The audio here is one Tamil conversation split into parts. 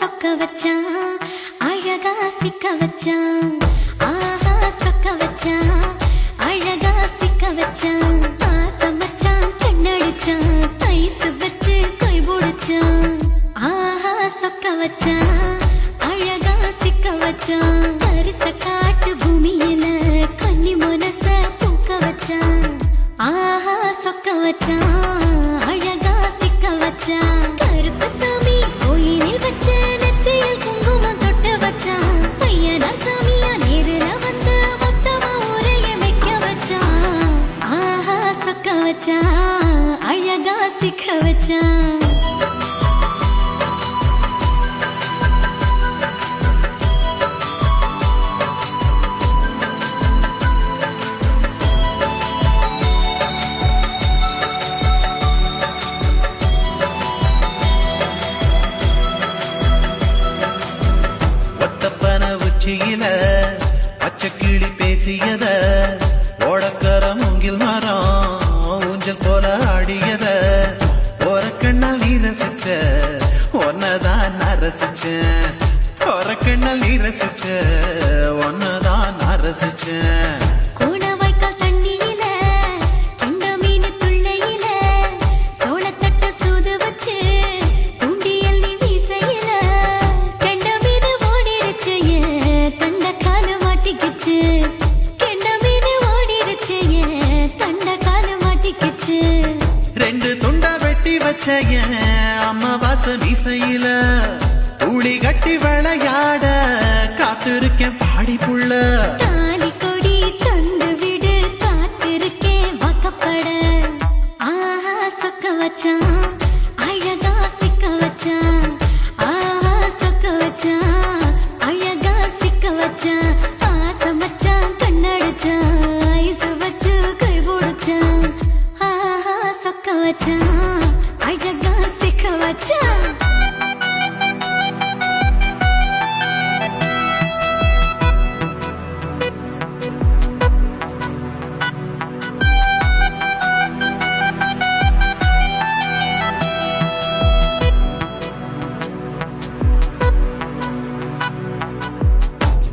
சொக்க வச்சான் அழகா சிக்க வச்சான் ஆஹா சொக்க வச்சான் அழகா சிக்க வச்சான் ஆசை மச்சான் கண்ணடிச்சான் ஐஸ் வச்சு கை போடுச்சான் ஆஹா சொக்க வச்சான் அழகா சிக்க வச்சான் அரிச காட்டு பூமியில கன்னி மனச பூக்க வச்சான் ஆஹா சொக்க வச்சான் அழகா சிக்க வச்சான் கருப்பு சாமி கோயிலில் வச்ச நெத்தியில் குங்குமம் தொட்டு வச்சான் பையனா சாமியா நேரில வந்து மொத்தமா ஊரைய வைக்க வச்சான் ஆஹா சொக்க வச்சான் அழகா சிக்க வச்சான் பச்சை கிளி பேசியத ஓடக்கர மூங்கில் மரம் ஊஞ்சல் போல ஆடியத ஒரு கண்ணால் நீ ரசிச்ச ஒன்னதான் நான் ரசிச்சேன் ஒரு கண்ணால் நீ ரசிச்ச ஒன்னதான் நான் ரசிச்சேன் அம்மாவாச மீசையில ஊழி கட்டி விளையாட காத்திருக்கேன் பாடி புள்ள தாலி கொடி தந்து விடு காத்திருக்கேன் வாக்கப்பட ஆஹா சொக்க வச்சான் அழகா சிக்க வச்சான் ஆஹா சொக்க வச்சான் அழகா சிக்க வச்சான் ஆசை மச்சான் கண்ணடிச்சான் ஐஸ் வச்சு கை போடுச்சான் ஆஹா சொக்க வச்சான் அழகா சிக்க வச்சான்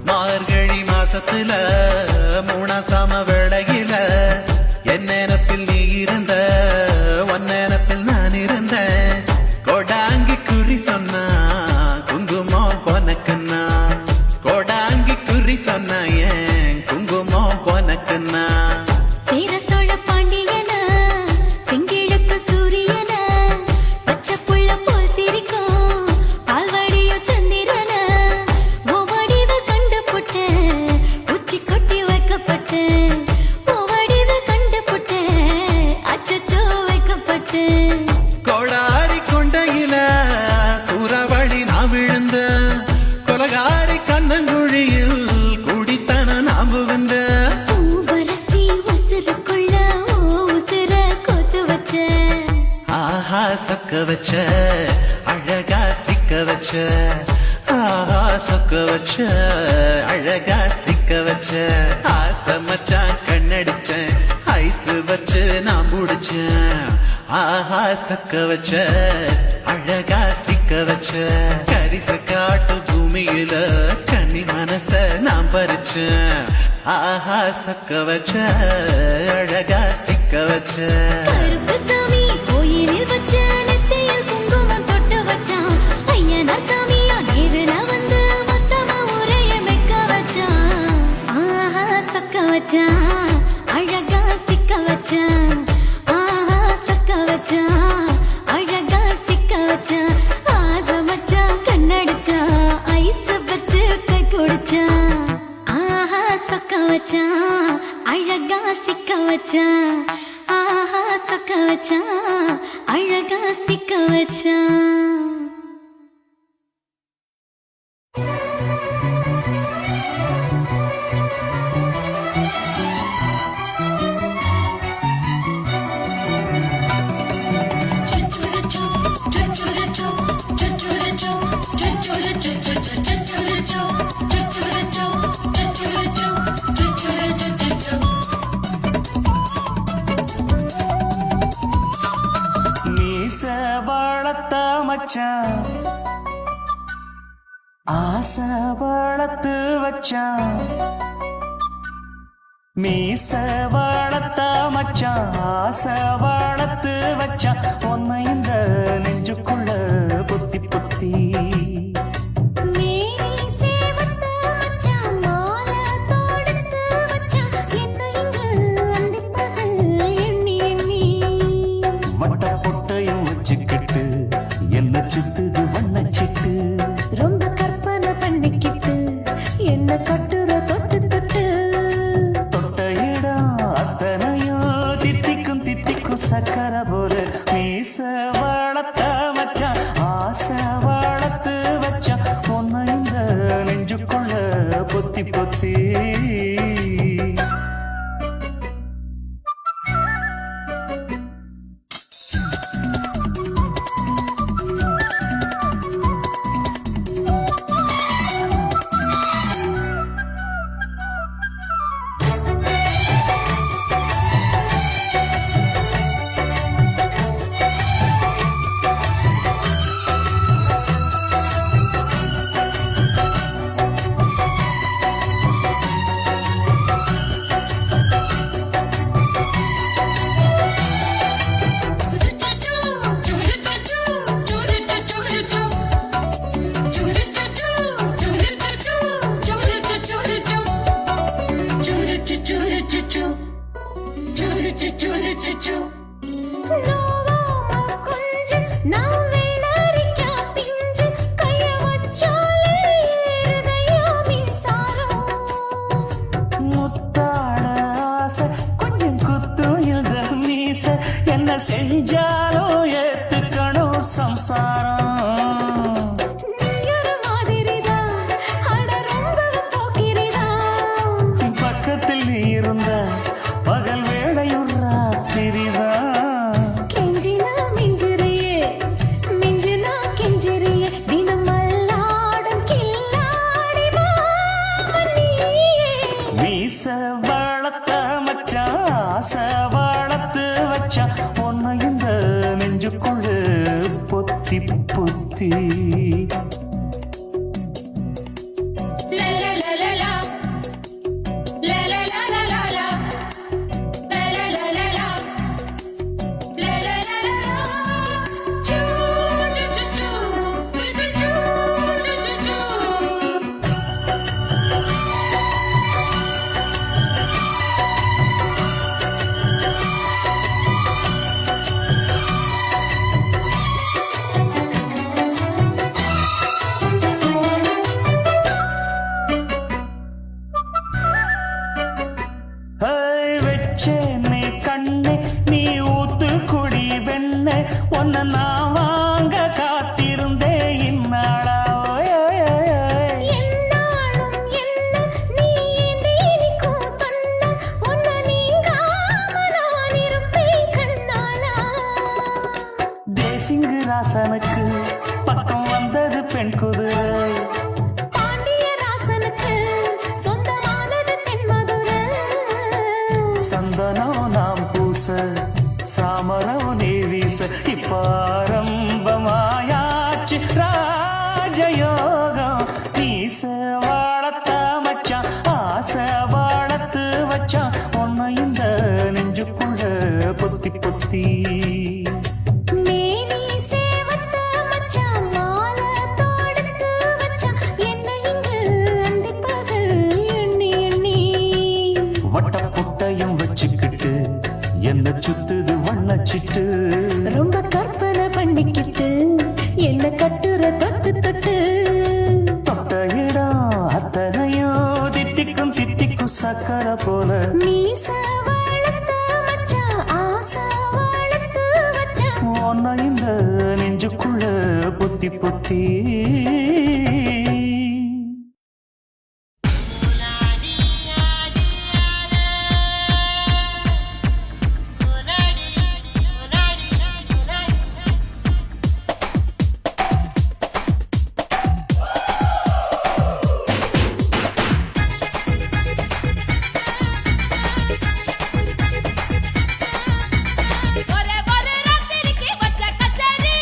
மார்கழி மாசத்துல மூணாசாம வேளையில என் நினப்பில் நீ இருந்த உன் நினப்பில் நான் இருந்தேன் கோடாங்கி குறி சொன்னா குங்குமம் பொனக்குன்னா கோடாங்கி குறி சொன்னா ஏன் குங்குமம் பொனக்குன்னா சொக்க வச்ச அழகா சிக்க வச்ச ஆஹா சொக்க வச்ச அழகா சிக்க வச்ச ஆசை மச்சான் கண்ணடிச்சேன் ஐஸ் வச்சு நான் முடிச்சேன் ஆஹா சொக்க வச்ச அழகா சிக்க வச்ச கரிச காட்டு பூமியில கன்னி மனச நான் பறிச்சேன் ஆஹா சொக்க வச்ச அழகா சிக்க வச்ச கருப்பு சாமி கோயிலில் வச்ச நெத்தியில் குங்குமம் தொட்டு வச்சான் ஐயனா சாமியா நேரில வந்து மொத்தமா ஊரைய வைக்க வச்சான் ஆஹா சொக்க வச்சான் அழகா சிக்க வச்சான் ஆஹா சொக்க வச்சான் அழகா சிக்க வச்சான் ஆசை மச்சான் கண்ணடிச்சான் ஐஸ் வச்சு கை குடிச்சான் ஆஹா சொக்க வச்சான் அழகா சிக்க வச்சான் ஆஹா சொக்க வச்சான் அழகா ஆசை வளர்த்து வச்சான் மீச வளர்த்த மச்சான் ஆசை வளர்த்து வச்சான் உன்னை இந்த நெஞ்சுக்குள்ள பொத்தி பொத்தி வட்ட பொட்டையும் வச்சுக்கிட்டு என்ன சுத்துது வண்ணச்சிட்டு ரொம்ப கற்பனை பண்ணிக்கிட்டு என்ன கட்டுற தொட்டு தொட்டு தொட்ட இடம் அத்தனையோ தித்திக்கும் தித்திக்கும் சக்கரை போல மீச வளர்த்த மச்சான் ஆசை வளர்த்து வச்சான் உன்னை இந்த நெஞ்சுக்குள்ள பொத்தி பொத்தி கொஞ்சம் குத்தும் இந்த மீச என்ன செஞ்சாலும் ஏத்துக்கணும் சம்சாரம் பக்கத்தில் நீ இருந்த பகல் வேளையும் ராத்திரிதான் கெஞ்சினா மிஞ்சிறியே மிஞ்சினா கெஞ்சிறியே தினமல்லாடும் கில்லாடி மாமணியே மீச வளர்த்த மச்சான் ஆசை வளர்த்து வச்சான் உன்னை இந்த நெஞ்சுக்குள்ள பொத்தி பொத்தி வச்சேனே கண்ணே நீ ஊத்து குடி வெண்ண உன்னை நான் வாங்க காத்திருந்தே இந்நாளா என்னாலும் என்ன நீ நீக்கும் தந்த உன்னை நீங்காம நான் இருப்பேன் கண்ணாலா தேசிங்கு ராசனுக்கு பக்கம் வந்தது பெண் குதிரை பாண்டியராசனுக்கு சொந்தமானது தென்மதுரை சந்தனம் நாம் பூச சாமரம் நீ வீச இப்பாரம்பமாயாச்சு ராஜயோகம் நீச வாழத்த மச்சான் ஆசை வாழத்து வச்சான் உன்னை இந்த நெஞ்சுக்குள்ள பொத்தி பொத்தி மேனி சேவத்த மச்சான் மாலை தொடுத்து வச்சான் என்ன இங்கு அந்திப்பகல் எண்ணி எண்ணி வட்ட புட்டையும் வச்சுக்கிட்டு என்ன சுத்துது வண்ணச்சிட்டு ரொம்ப கற்பனை பண்ணிக்கிட்டு என்ன கட்டுற தொட்டு தொட்டு தொட்ட இடம் அத்தனையோ தித்திக்கும் தித்திக்கும் சக்கரை போல மீச வளர்த்த மச்சான் ஆசை வளர்த்து வச்சான் உன்னை இந்த நெஞ்சுக்குள்ள பொத்தி பொத்தி ஒரே ஒரு ராத்திரிக்கு வச்ச கச்சேரி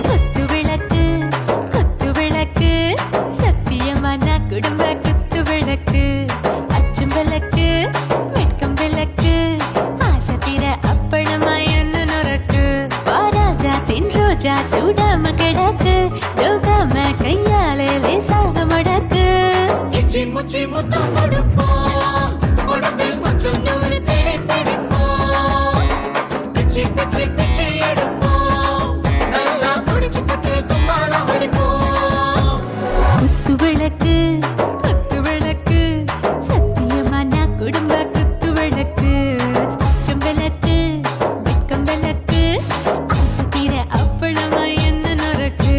குத்து விளக்கு குத்து விளக்கு சத்தியமான குடும்ப குத்து விளக்கு அச்சும் விளக்கு வெட்கம் விளக்கு ஆசை தீர அப்பளமா என்ன நொறக்கு வாராஜா தின் ரோஜா சூடாம கிடக்கு யோகாம கையாலே லேசாக மடக்கு இச்சி முச்சி முத்தம் கொடுப்போம் உடம்பில் கொஞ்சம் நூறு தேடி பிடிப்போம் பிச்சி பிச்சி பிச்சி எடுப்போம் நல்லா குடிச்சு பட்டு கும்மாளம் அடிப்போம் குத்து விளக்கு குத்து விளக்கு சத்தியமான குடும்ப குத்து விளக்கு அச்சம் விளக்கு வெட்கம் விளக்கு ஆசை தீர அப்பளமா என்ன நொறக்கு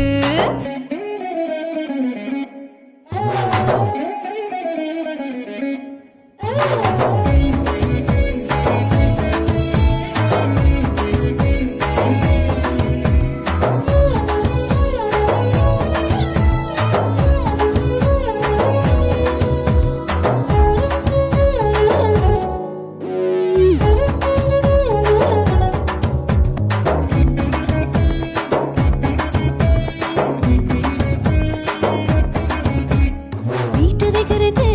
வீட்டருகிறது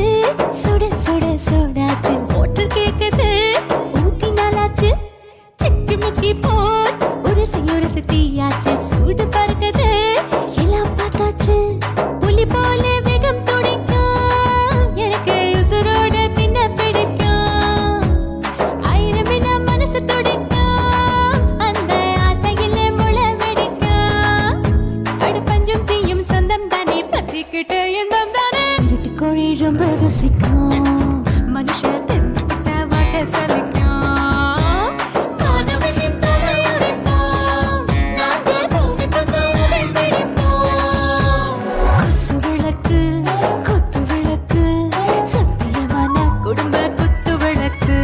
சுட சுட சோடாச்சு மோட்டர் கேக்குது ஊத்தி நாளாச்சு சிக்கி முக்கி போர் ஒரு தீயாச்சு சூடு பறக்குது எல்லாம் பார்த்தாச்சு புலி போல வேகம் துடிக்கும் எனக்கு உசுரோட தின்ன பிடிக்கும் ஆயிரம் மனசு துடிக்கும் அந்த ஆசையில முளை வெடிக்கும் அடுப்பஞ்சும் தீயும் சொந்தம் தானே பத்திக்கிட்டு இன்பம் தானே இருட்டு கோழி ரொம்ப ருசிக்கும் மனுஷ தெரிஞ்சுக்கிட்ட வாக்க சலிக்கும் காணவெளியும் தலையுரைப்போம் நாங்கள் பூமி தந்தாலை வெடிப்போம் குத்து விளக்கு சத்தியமான குடும்ப குத்து விளக்கு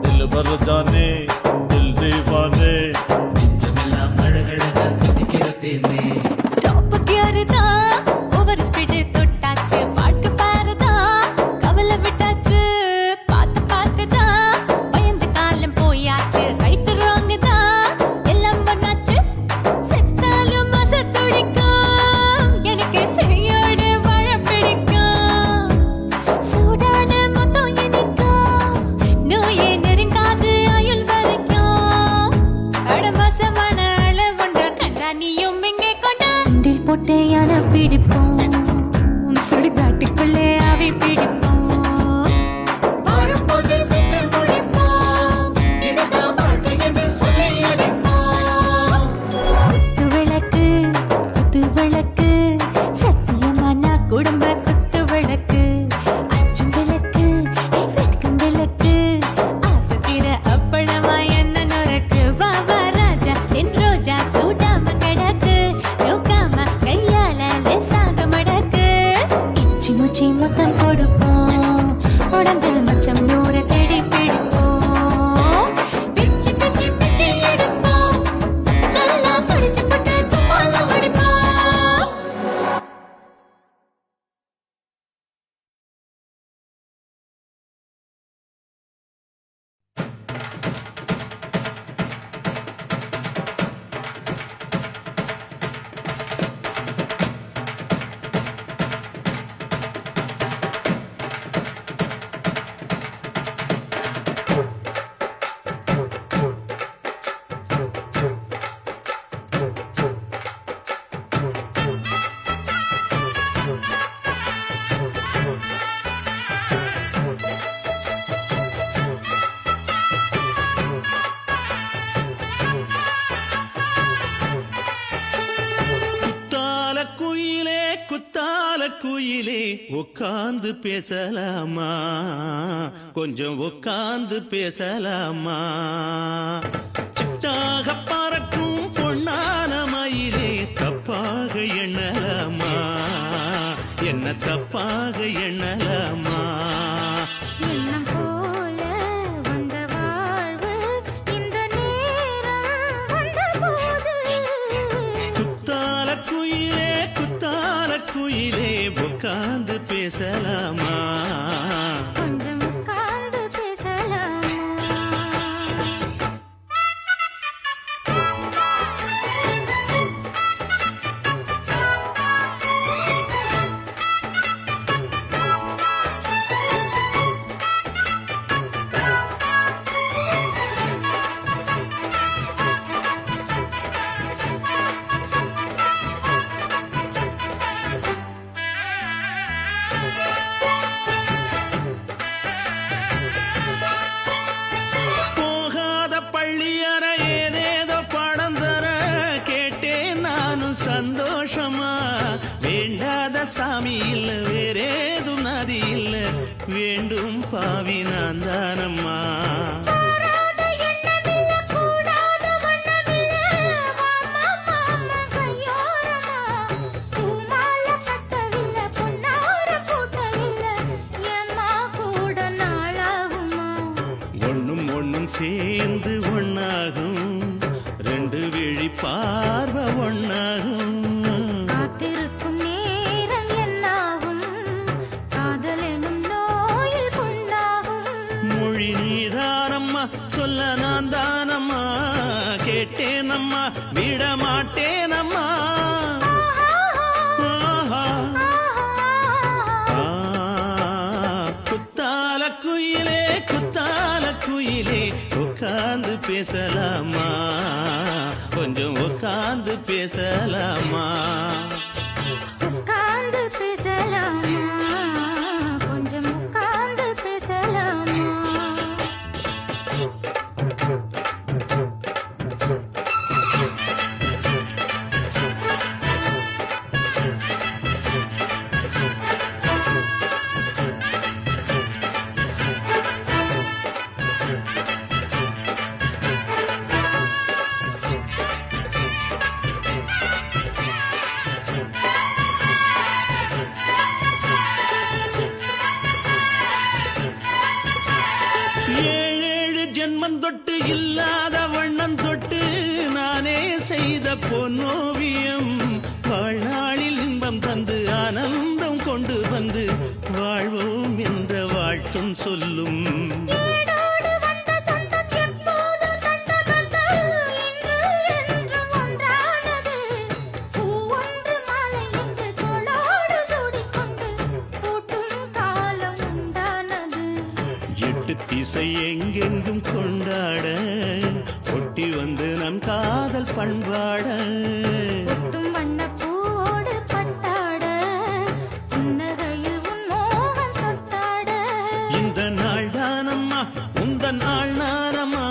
दिल भर जाने दिल दीवाने நெஞ்சமெல்லாம் அழகழகா துடிக்கிறதேனே டாப் கியர் தான் ஓவர் ஸ்பீடு தொட்டாச்சு பாட்டு பாருதான் கவலை விட்டாச்சு பார்த்து பார்த்து தான் பயந்து காலம் போயாச்சு ரைட் ராங் தான் எல்லாம் பண்ணாச்சு செத்தாலும் மச துடிக்கும் எனக்கு பெரியோட வாழ பிடிக்கும் சூடான மொத்தம் இனிக்கும் நோயே நெருங்காது ஆயுள் வரைக்கும் அடமசமான அளவுண்ட கண்டா நீயும் இங்கே கொண்டா உண்டில் போட்டு யானை பிடிப்போம் சுடுகாட்டுக்குள்ளே அவை பிடிப்போம் வாழும்போது செத்து முடிப்போம் இதுதான் வாழ்க்கை என்று சொல்லி அடிப்போம் குத்து விளக்கு சத்தியமான குடும்ப குத்து விளக்கு அச்சும் விளக்கு வெட்கம் விளக்கு ஆசை தீர அப்பளமா என்ன நொறக்கு வா வா ராஜா என் ரோஜா சூடாம கிடக்கு யோகாம கையால லேசாக மடக்கு இச்சி முச்சி மொத்தம் கொடுப்போம் உடம்பில் மச்சம் நூறு தேடி பிடிப்போம் பிச்சி பிச்சி பிச்சி எடுப்போம் நல்லா படிச்சு போட்டு தும்பாலம் அடிப்போம் குத்தால குயிலே உட்கார்ந்து பேசலாமா கொஞ்சம் உட்கார்ந்து பேசலாமா சிட்டாக பறக்கும் பொன்னான மயிலே தப்பாக எண்ணலாமா என்ன தப்பாக எண்ணலாமா எண்ணம் போல வந்த வாழ்வு இந்த நேரம் வந்தபோது குத்தால குயிலே உட்கார்ந்து பேசலாமா கொஞ்சம் உட்கார்ந்து பேசலாமா போகாத பள்ளியற ஏதேதோ படம் தர கேட்டேன் நானும் சந்தோஷமா வேண்டாத சாமி இல்ல வேறேதும் நதி இல்ல வேண்டும் பாவி நான் தானம்மா கூடாத எண்ணமில்ல கூடாத வண்ணமில்ல மாமா மாமா கையோரமா பூமால கட்டவில்லை பொன்னார கூட்டவில்லை எம்மா கூட நாளாகுமா ஒண்ணும் சேர்ந்து ஒண்ணாகும் ரெண்டு விழி பார்வை ஒண்ணாகும் காத்திருக்கும் நேரம் என்னாகும் காதல் எனும் நோயில் புண்ணாகும் மொழி நீதானம்மா சொல்ல நான் தானம்மா கேட்டேனம்மா விட மாட்டேனம்மா ஆஹா. ஆ, குத்தால குயிலே உட்கார்ந்து பேசலாமா கொஞ்சம் உட்கார்ந்து பேசலாமா உட்கார்ந்து பேசலாமா கொஞ்சம் உட்கார்ந்து பேசலாமா ஏழேழு ஜென்மம் தொட்டு இல்லாத வண்ணம் தொட்டு நானே செய்த பொன்னோவியம் வாழ்நாளில் இன்பம் தந்து ஆனந்தம் கொண்டு வந்து வாழ்வோம் என்ற வாழ்த்தும் சொல்லும் ஏடோடு வந்த சொந்தம் எப்போதும் தந்த பந்தம் இன்று என்றும் ஒன்றானது பூ ஒன்று மாலை என்று தோளோடு சூடிக்கொண்டு பூட்டும் காலம் உண்டானது எட்டு திசை எங்கெங்கும் கொண்டாட ஒட்டி வந்து நம் காதல் பண்பாட ஒட்டும் வண்ணப் பூவோடு பட்டாட புன்னகையில் உன் மோகம் தொட்டாட இந்த நாள் தானம்மா உந்த நாள் நானம்மா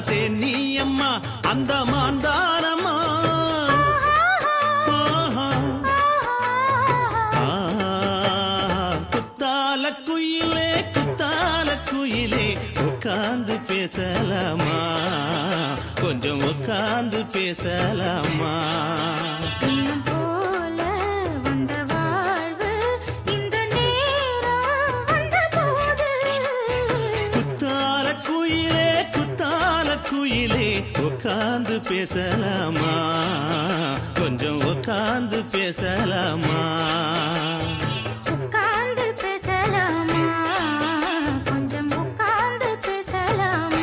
தென்னியம்மா அந்த மாந்தானம்மா ஆஹா. ஆ, குத்தால குயிலே உட்கார்ந்து பேசலாமா கொஞ்சம் உட்கார்ந்து பேசலாமா எண்ணம் போல வந்த வாழ்வு இந்த நேரம் வந்தபோது குத்தால குயிலே உட்கார்ந்து பேசலாமா கொஞ்சம் உட்கார்ந்து பேசலாமா உட்கார்ந்து பேசலாமா கொஞ்சம் உட்கார்ந்து பேசலாமா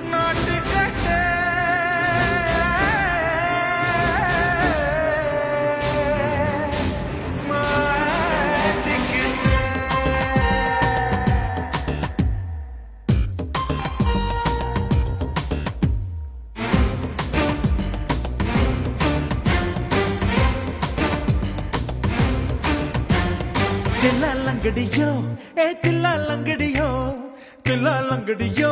நாட்டுக்கட்டே தில்லாலங்கடியோ ஏ தில்லாலங்கடியோ தில்லாலங்கடியோ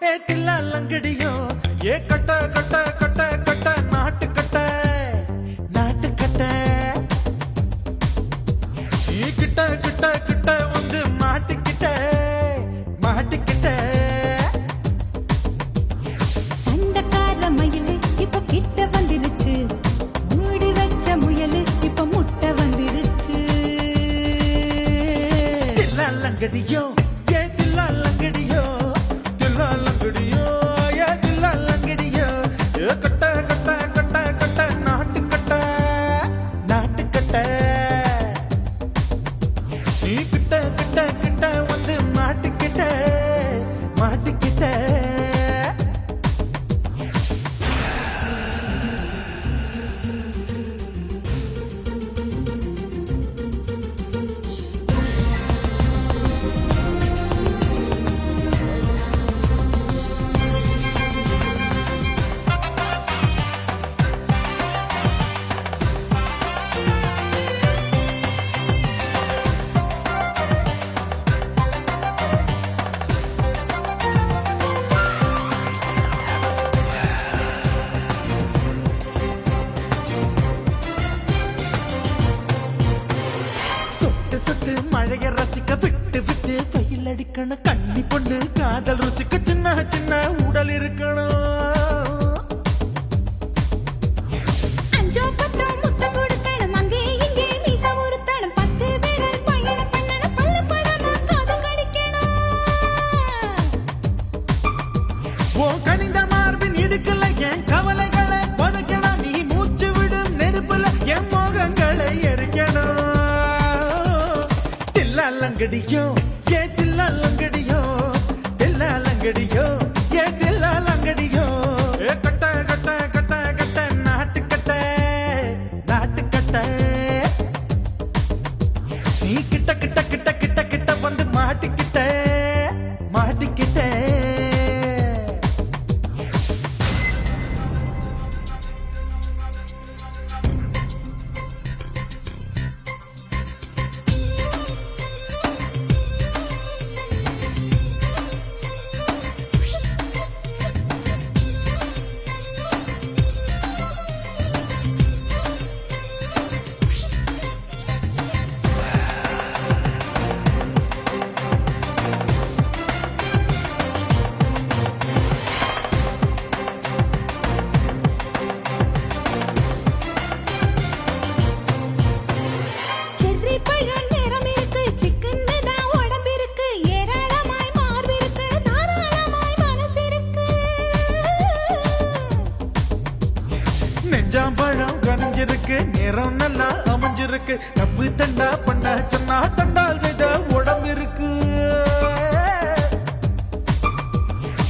ஏ தில்லாலங்கடியோ ஏ கட்ட கட்ட கட்ட கட்ட நாட்டு கட்ட நாட்டு கட்ட நீ கிட்ட கிட்ட கிட்ட வந்து மாட்டிக்கிட்ட மாட்டிக்கிட்ட சண்டக்கார மயிலு இப்ப கிட்ட வந்துருச்சு மூடி வச்ச முயலு இப்ப முட்டை வந்துருச்சு தில்லாலங்கடியோ ஏ தில்லாலங்கடியோ தில்லாலங்கடியோ ஏ தில்லாலங்கடியோ ஏ கட்ட கட்ட கட்ட கட்ட நாட்டு கட்ட நாட்டு கட்ட நீ கிட்ட கிட்ட கிட்ட வந்து மாட்டிக்கிட்ட மாட்டிக்கிட்ட சொட்டு சொட்டு மழைய ரசிக்க விட்டு விட்டு வெயில் அடிக்கணும் கண்ணி பொண்ணு காதல் ருசிக்க சின்ன சின்ன உடல் இருக்கணும் அஞ்சோ பத்தோ முத்தம் கொடுக்கணும் அங்கே இங்கே மீச உறுத்தணும் 10 பேரால் பயணம் பண்ணணும் பல்ல படமா காது கடிக்கணும் ஓ கனிந்த மார்பின் இடுக்கல என் கவலைகளை புதைக்கணும் நீ மூச்சு விடும் நெருப்புல என் மோகங்களை எரிக்கணும் தில்லாலங்கடியோ ஏ தில்லாலங்கடியோ தில்லாலங்கடியோ ஏ தில்லாலங்கடியோ ஏ கட்ட கட்ட கட்ட கட்ட நாட்டு கட்ட நாட்டு கட்ட நீ கிட்ட கிட்ட கிட்ட கிட்ட கிட்ட வந்து மாட்டிக்கிட்ட மாட்டிக்கிட்ட செர்ரி பழம் நிறம் இருக்கு சிக்கன்னு தான் உடம்பு இருக்கு ஏராளமாய் மார்பு இருக்கு தாராளமாய் மனசு இருக்கு நெஞ்சாம்பழம் கனிஞ்சிருக்கு நிறம் நல்லா அமைஞ்சிருக்கு தப்பு தண்டா பண்ண சொன்னா தண்டால் செய்த உடம்பு இருக்கு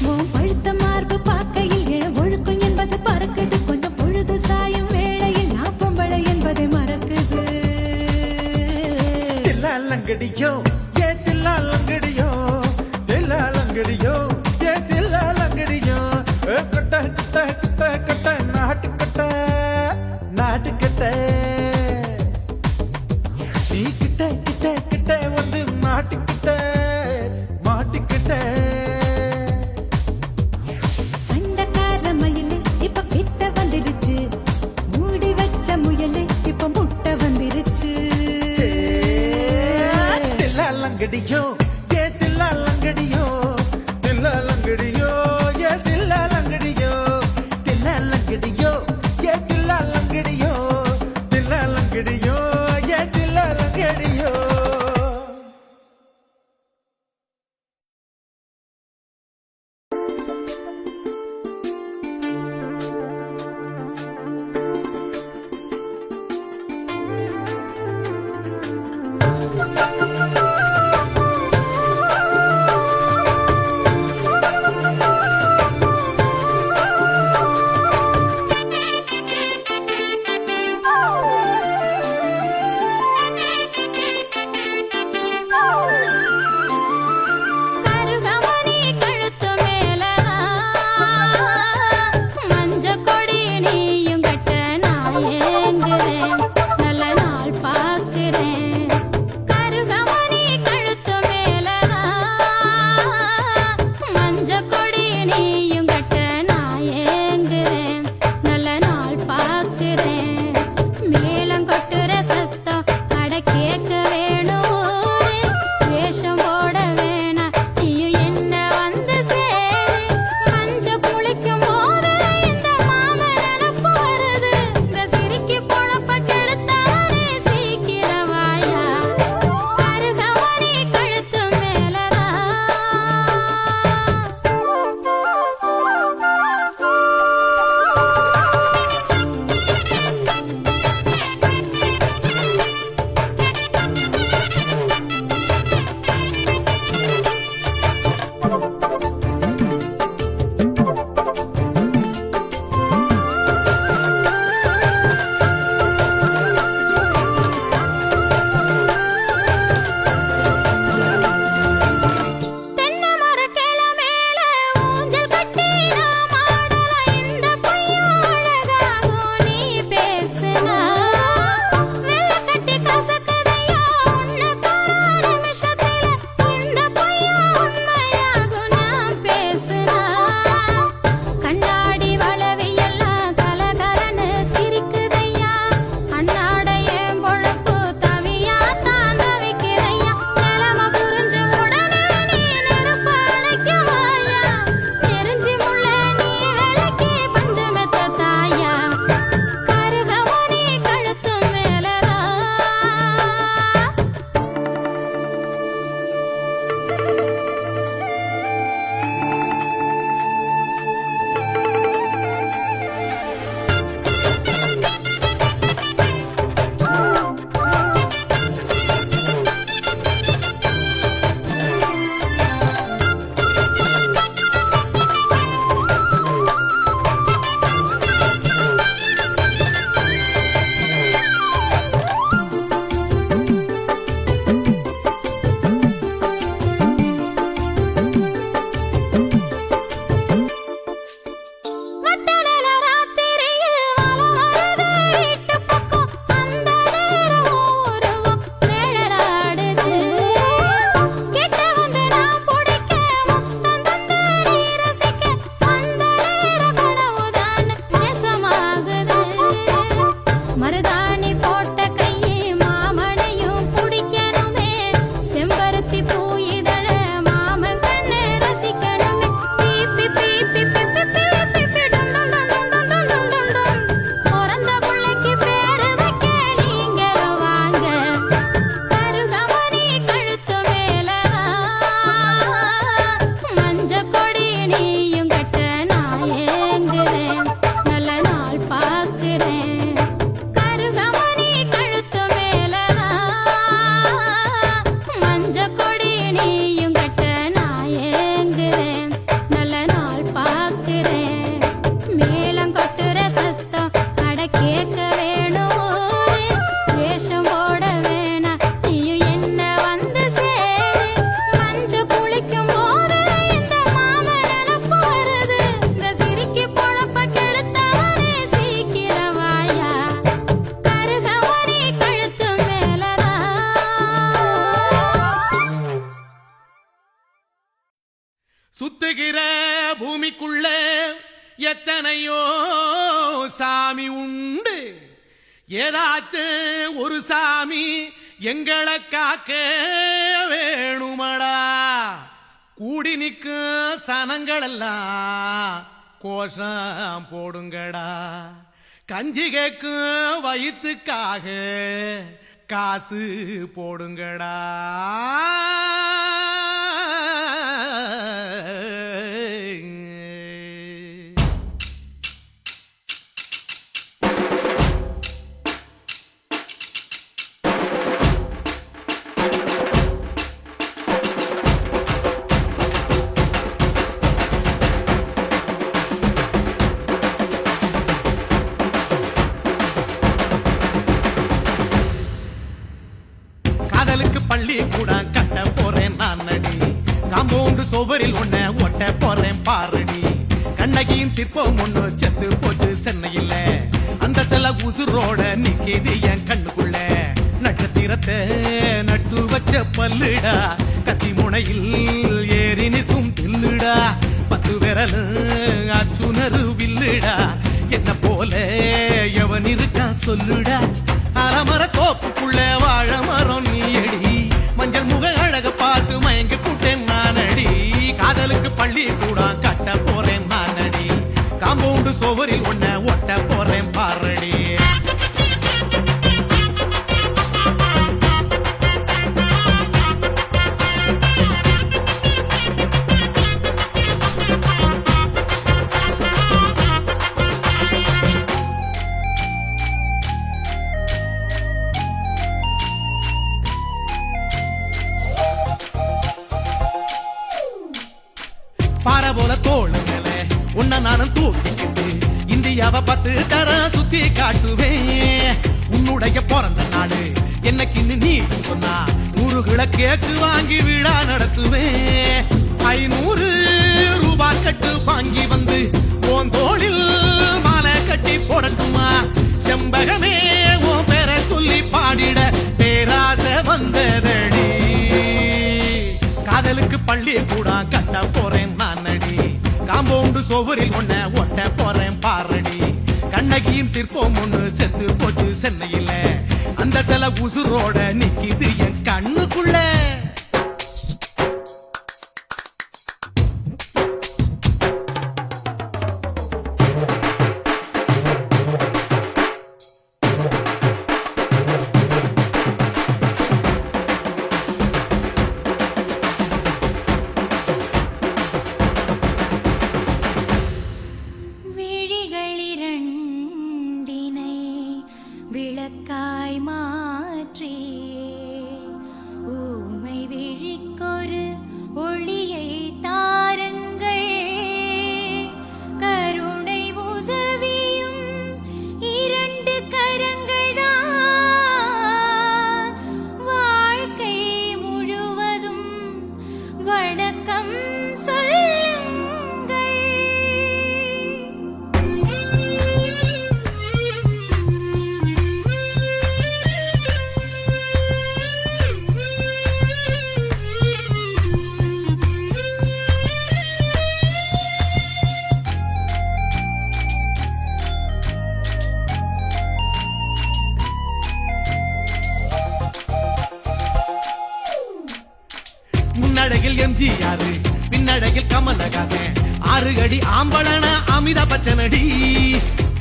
உன் பழுத்த மார்பு பார்க்கையில் என் ஒழுக்கம் என்பது பறக்குது கொஞ்சம் பொழுது சாயும் வேளையில் நான் பொம்பளை என்பதை மறக்குது தில்லாலங்கடியோ ஏ தில்லாலங்கடியோ தில்லாலங்கடியோ ஏ தில்லாலங்கடியோ ஏ கட்ட கட்ட கட்ட கட்ட நாட்டு கட்ட நாட்டு கட்ட நீ கிட்ட கிட்ட கிட்ட வந்து மாட்டிக்கிட்ட மாட்டிக்கிட்ட சண்டக்கார மயிலு இப்ப கிட்ட வந்துருச்சு மூடி வச்ச முயலு இப்ப முட்டை வந்துருச்சு தில்லாலங்கடியோ ஏ தில்லாலங்கடியோ தில்லாலங்கடியோ ஏ தில்லாலங்கடியோ தில்லாலங்கடியோ ஏ தில்லாலங்கடியோ தில்லாலங்கடியோ ஏ தில்லாலங்கடியோ சுத்துகிற பூமிக்குள்ள எத்தனையோ சாமி உண்டு, ஏதாச்சும் ஒரு சாமி எங்களை காக்க வேணுமடா. கூடி நிற்கும் சனங்கள் எல்லாம் கோஷம் போடுங்கடா. கஞ்சி கேக்கும் வயிற்றுக்காக காசு போடுங்கடா. காதலுக்கு பள்ளி கூட கட்ட போறேன் நான் நடி, காம்பவுண்டு சுவரில் ஒன்ன ஒட்ட போறேன் பாரடி. கண்ணகியின் சிற்பம் ஒண்ணு செத்து போச்சு சென்னையில், அந்த செல்ல உசுரோட நிக்கிது என் கண்ணுக்குள்ள. நட்சத்திரத்தை நட்டு வச்ச பல்லுடா, கத்தி முனையில் ஏறி நிற்கும் தில்லுடா. 10 விரல் அச்சுணரு வில்லுடா, என்ன போல எவன் இருக்கா சொல்லுடா. அலமர தோப்புக்குள்ள வாழ மரம் நீயடி, மஞ்சள் முக அழக பார்த்து மயங்கி கூட்டேன் நானடி. காதலுக்கு பள்ளி கூட கட்ட போறேன் நானடி, காம்பவுண்டு சுவரில் ஒன்ன ஒட்ட போறேன் பாரடி. பாறை போல தோளு மேல உன்ன நானும் தூக்கிக்கிட்டு இந்தியாவை 10 தரம் சுத்தி காட்டுவேன். உன்னுடைய பிறந்த நாடு என்னைக்கு நீ சொன்னா 100 கிலோ கேக்கு வாங்கி விழா நடத்துவேன். 500 ரூபாய் கட்டு வாங்கி வந்து உன் தோளில் மாலை கட்டி போடட்டுமா. செம்பகமே உன் பேரை சொல்லி பாடிட பேராசை வந்ததடி. காதலுக்கு பள்ளி கூட கட்ட போறேன் நானடி, காம்பவுண்டு சுவரில் ஒன்ன ஒட்ட போறேன் பாரடி. கண்ணகியின் சிற்பம் ஒண்ணு செத்து போச்சு சென்னையில், அந்த சில உசுரோட நிக்கிது என் கண்ணுக்குள்ள. விழிகளிரண்டினை விளக்காய் மாற்றி ஊமை விழிக்கொரு ஒளியை தாருங்கள். கருணை உதவியும் 2 கரங்கள்தான், வாழ்க்கை முழுவதும் வணக்கம் சொல்லுங்கள். முன்னழகில் எம்ஜிஆர், பின்னழகில் கமலஹாசன், 6 அடி ஆம்பளன அமிதாப் பச்சனடி.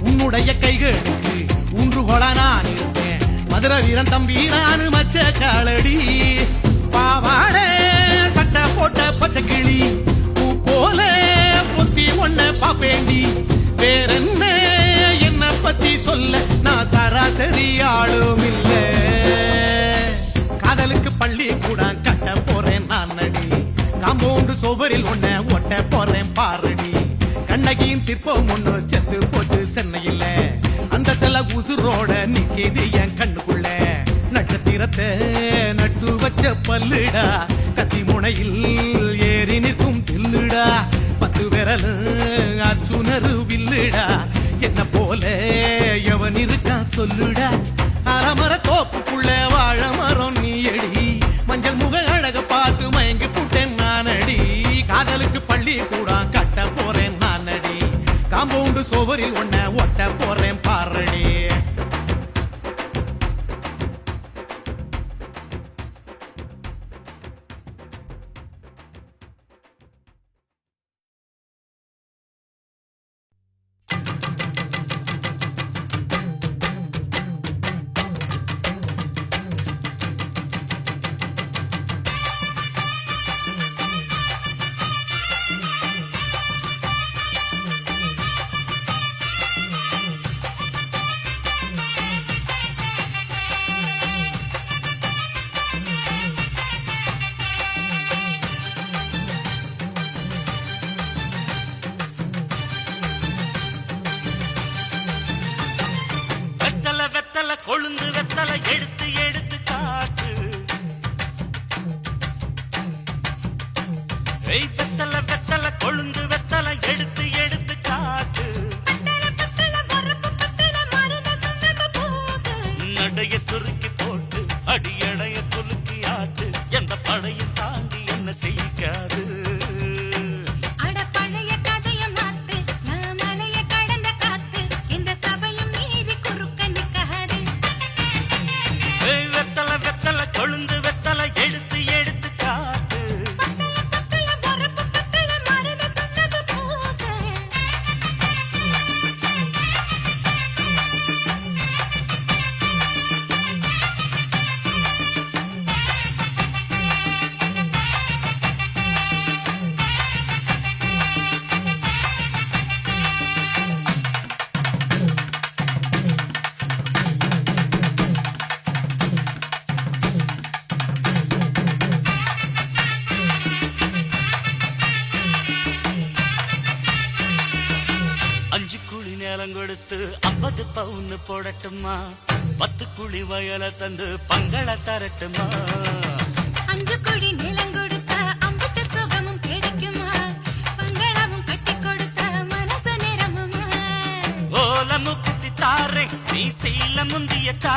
உன்னுடைய கைகளுக்கு ஊன்றுகோலா நான் இருப்பேன், மதுரை வீரன் தம்பி நான் மச்ச காலடி. பாவாட சட்டை போட்ட பச்சை கிளி பூ போல பொத்தி ஒன்ன பாப்பேண்டி. வேறென்ன என்ன பத்தி சொல்ல நான் சராசரி ஆளும் இல்ல. காதலுக்கு பள்ளி கூட கட்ட போறேன் நானடி, காம்பவுண்டு சுவரில் ஒன்ன ஒட்ட போறேன் பாரடி. கண்ணகியின் சிற்பம் ஒண்ணு செத்து போச்சு சென்னையில், அந்த செல்ல உசுரோட நிக்கிது என் கண்ணுக்குள்ள. நட்சத்திரத்தை நட்டு வச்ச பல்லுடா, கத்தி முனையில் ஏறி நிற்கும் தில்லுடா. 10 விரல் அச்சுணரு வில்லுடா, என்ன போல எவன் இருக்கா சொல்லுடா. அலமர தோப்புக்குள்ள வாழ மரம் நீயடி, மஞ்சள் முக அழக பார்த்து மயங்கி புட்டேன் நானடி. காதலுக்கு பள்ளி சுவரில் உன்னை ஒட்ட போறேன் பாரடி. கொழுந்து வெத்தலை எடுத்து எடுத்து காட்டு. வெத்தலை வெத்தலை கொழுந்து வெத்தலை எடுத்து எடுத்து காட்டு. நடைய சுருக்கி போட்டு அடியடைய குலுக்கி ஆட்டு. எந்த படையும் தாண்டி என்ன செய்யாது. கொழுந்து வெத்தலை எடுத்து எடுத்து காட்டு. கொடுத்து 50 பவுன் போடட்டுமா? 10 குழி வயல தந்து பங்கள தரட்டுமா? 5 குழி நிலம் கொடுத்த அம்புட்டு சுகமும் கிடைக்குமா? பங்களவும் கட்டி கொடுத்த மனசு நிரம்புமா? ஓல முக்குத்தி தாரே நீ சீல முந்தியத்தா.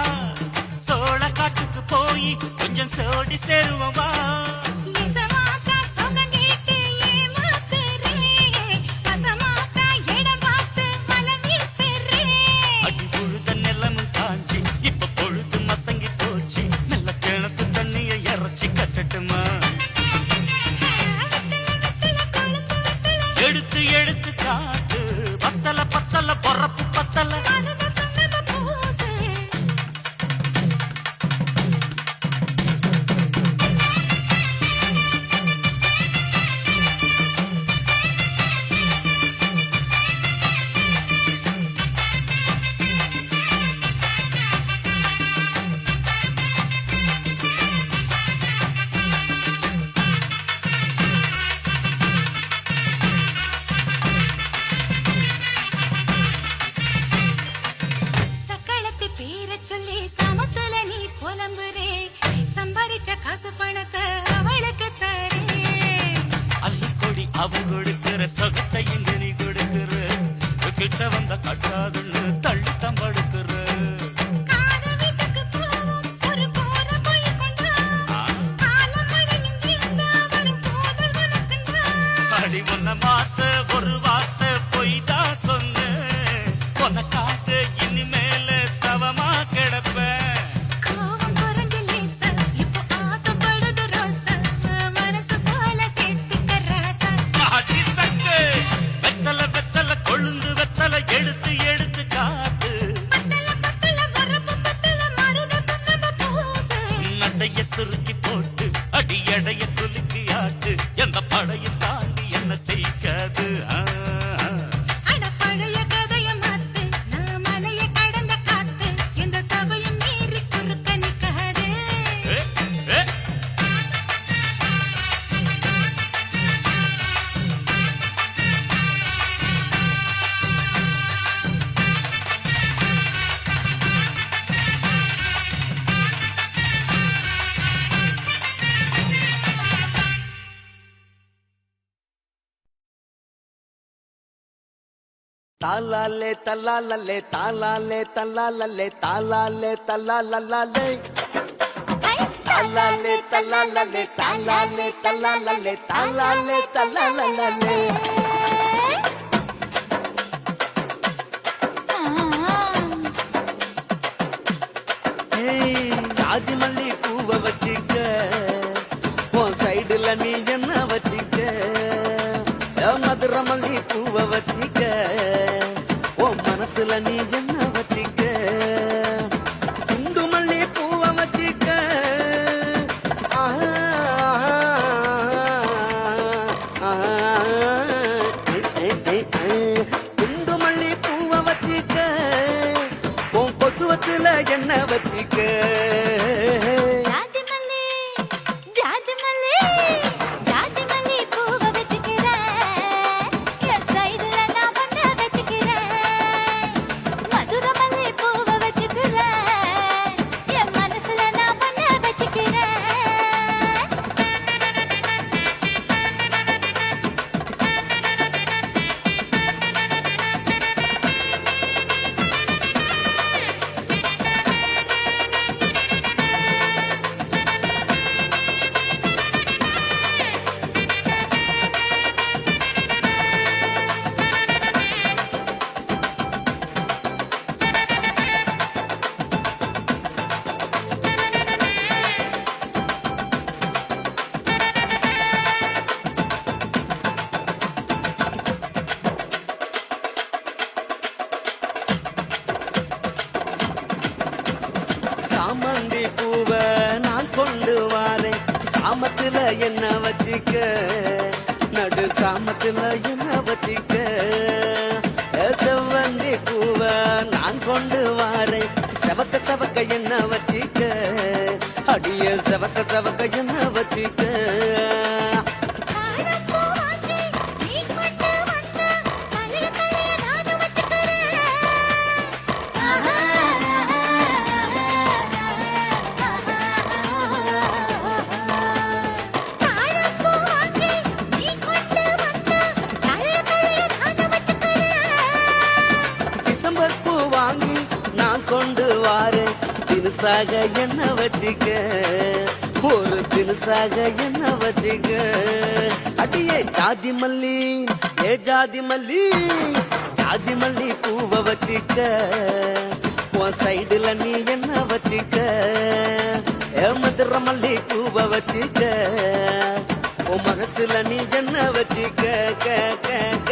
சோழ காட்டுக்கு போய் கொஞ்சம் சோடி சேருவா. எடுத்து எடுத்து காட்டு. பத்தல பத்தல பொறப்பு பத்தல. அவன் கொடுக்கிற சொகத்தை இங்க நீ கொடுக்கிற. கிட்ட வந்த கட்டாதுன்னு தள்ளி தம்படுக்கிற. அடி ஒன்ன மாத்த ஒரு வார்த்தை பொய்தா சொன்ன. உன்னை காத்து இனிமேல தவமா கிடப்ப. எடுத்து எடுத்து காட்டு. நடைய சுருக்கி போட்டு அடி எடைய குலுக்கி ஆட்டு. எந்த படையும் தாண்டி என்ன செய்யாது. தாலாலே தல்லாலே தாலாலே தல்லாலே தாலாலே தல்லாலே தாலாலே தல்லாலே தாலாலே தல்லாலே தாலாலே தல்லாலே ஜாதி மல்லி பூவை வச்சிக்க உன் சைடுல நீ என்ன வச்சிக்க மதுரை மல்லி பூவை வச்சிக்க உன் மனசுல நீ என்ன வச்சிக்க குண்டு மல்லி பூவை வச்சிக்க குண்டு மல்லி பூவை வச்சிக்க உன் கொசுவத்துல என்ன வச்சிக்க ஜாதி மல்லி ஜாதி மல்லி ஜாதி மல்லி பூவ வச்சுக்கிறேன் என் சைடுல நான் பண்ண வச்சுக்கிறேன் மதுரை மல்லி பூவ வச்சுக்கிறேன் என் மனசுல நான் பண்ண வச்சுக்கிறேன் சாமந்தி பூவ நான் கொண்டு வாரேன் சாமத்துல என்ன வச்சிக்க நடு சாமத்துல என்ன வச்சிக்க செவ்வந்தி பூவ நான் கொண்டு வாரேன் செவக்க செவக்க என்ன வச்சிக்க அடிய செவக்க செவக்க என்ன வச்சிக்க டிசம்பர் பூ வாங்கி நான் கொண்டு வாரேன் தினுசாக என்ன வச்சிக்க ஒரு தினுசாக என்ன வச்சிக்க அடியே ஜாதி மல்லி ஏ ஜாதி மல்லி ஜாதி மல்லி பூவை வச்சிக்க உன் சைடுல நீ என்ன வச்சிக்க மதுரை மல்லி பூவை வச்சிக்க உன் மனசுல நீ என்ன வச்சிக்க க க க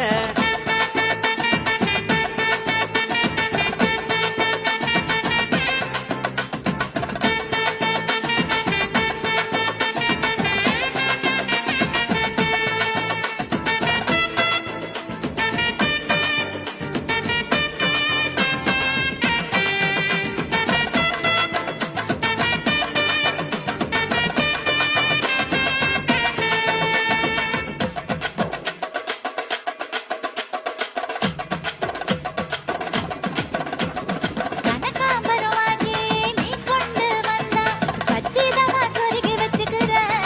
கனகாம்பரம் வாங்கி நீ கொண்டு வந்தா கச்சிதமா சொருகி வச்சுக்கிறேன்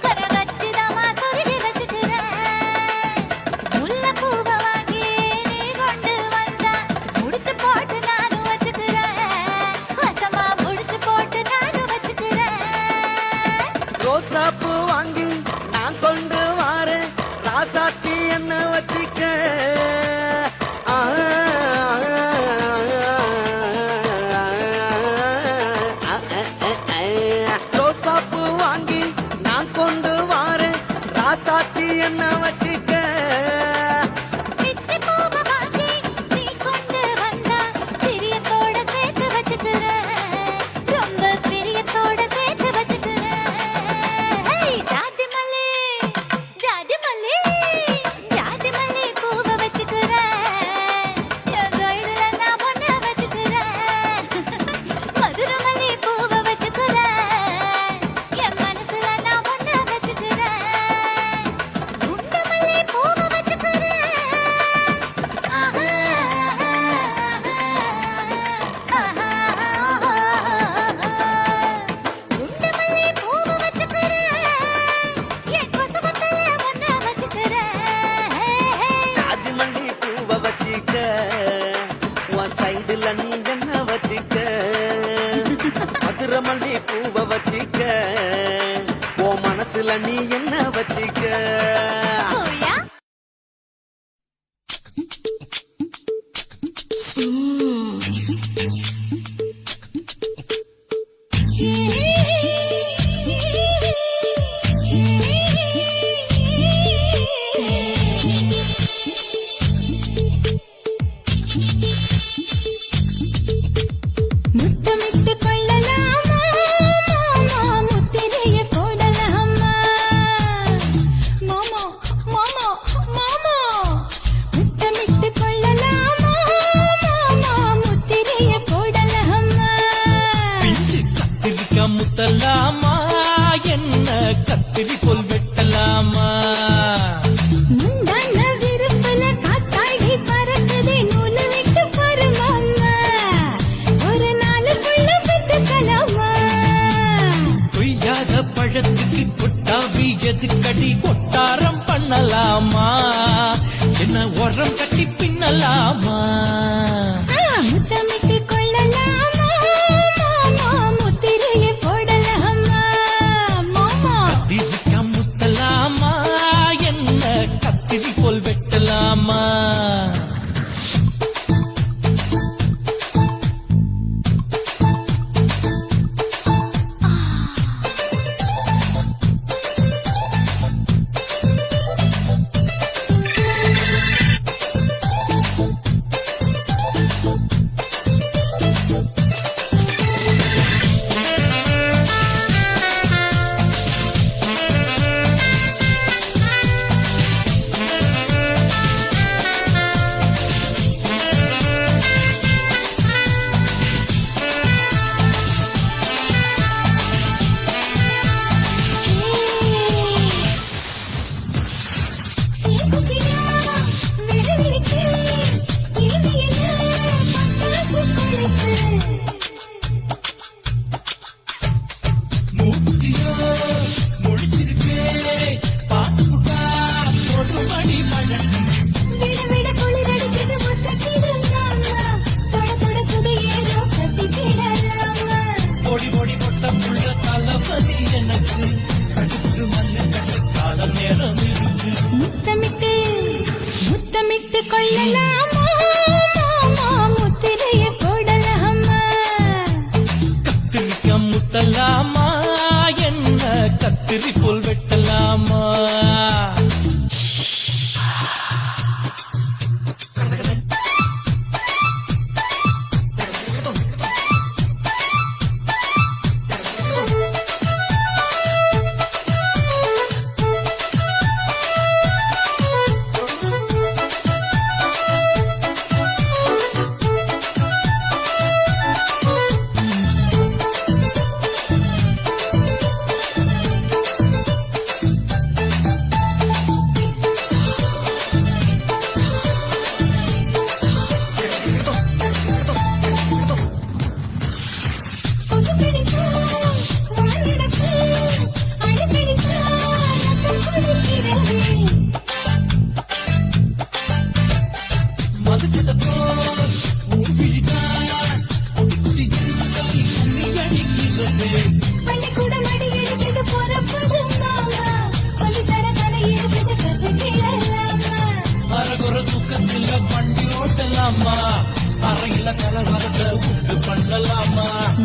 கரகச்சிதமா சொருகி வச்சுக்கிறேன் முல்லைப்பூவ வாங்கி நீ கொண்டு வந்தா முடிச்சு போட்டு நானும் வச்சுக்கிறேன் வசமா முடிச்சு போட்டு நானும் வச்சுக்கிறேன் ரோசாப்பூ வாங்கி நான் கொண்டு வாரேன் ராசாத்தி என்ன வச்சிக்க ரோசாப்பூ வாங்கி நான் கொண்டு வாரேன் ராசாத்தி என்ன வச்சிக்க பிச்சி பூவ வாங்கி நீ கொண்டு வந்தா பிரியத்தோட சேர்த்து வச்சுக்கிறேன் ரொம்ப பிரியத்தோட சேர்த்து வச்சுக்கிறேன் ஜாதி மல்லி ஜாதி மல்லி ஜாதி மல்லி பூவ வச்சுக்கிறேன் என் சைடுல நான் பொண்ண வச்சுக்கிறேன் மதுரை மல்லி பூவ வச்சுக்கிறேன் என் மனசுல நான் பொண்ண வச்சுக்கிறேன் குண்டு மல்லி பூவ வச்சுக்கிறேன் குண்டு மல்லி பூவ வச்சுக்கிறேன் என் கொசுவத்துல ஒன்ன வச்சுக்கிறேன் ஜாதி மல்லி பூவை வச்சிக்க உன் சைடுல நீ என்ன வச்சிக்க மதுரை மல்லி பூவை வச்சிக்க உன் மனசுல நீ என்ன வச்சிக்க ஓயா என்ன கத்திரி போல் வெட்டலாமா முந்தான விருப்பல காத்தாடி பறக்குதே நூலை விட்டு பாரு மாமா ஒரு நாள் புள்ள பெத்துக்கலாமா கொய்யாத பழத்துக்கு கொட்டாவி எதுக்கடி கொட்டாரம் பண்ணலாமா என்ன உரம் கட்டி பின்னலாமா முத்தமிட்டு கொள்ளலாமா மாமா முத்திரையை போடலாமா மாமா கத்திரிக்கா முத்தலாமா என்ன கத்திரி போல் வெட்டலாமா முத்தமிட்டு முத்தமிட்டு கொள்ளலாமா மாமா முத்திரையை போடலாமா கத்திரிக்கா முத்தலாமா என்ன கத்திரி போல் வெட்டலாமா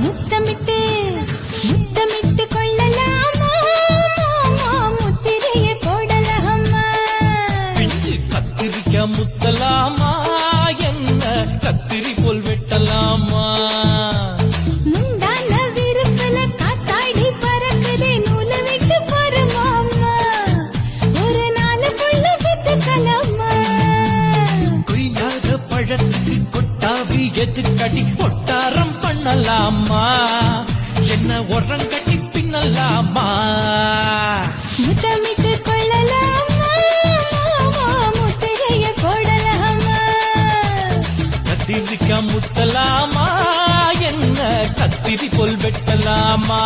முத்தமிட்டு முத்தமிட்டு கொள்ளலாமா மாமா முத்திரையை போடலாமா பிஞ்சு கத்திரிக்கா முத்தலாமா என்ன கத்திரி போல் வெட்டலாமா முந்தான விருப்பல காத்தாடி பறக்குதே நூலை விட்டு பாரு மாமா ஒரு நாள் புள்ள பெத்துக்கலாமா கொய்யாத பழத்துக்கு கொட்டாவி எதுக்கடி கொட்டாரம் பண்ணலாமா என்ன உரம் கட்டி பின்னலாமா முத்தமிட்டு கொள்ளலாமா மாமா முத்திரையை போடலாமா கத்திரிக்கா முத்தலாமா என்ன கத்திரி போல் வெட்டலாமா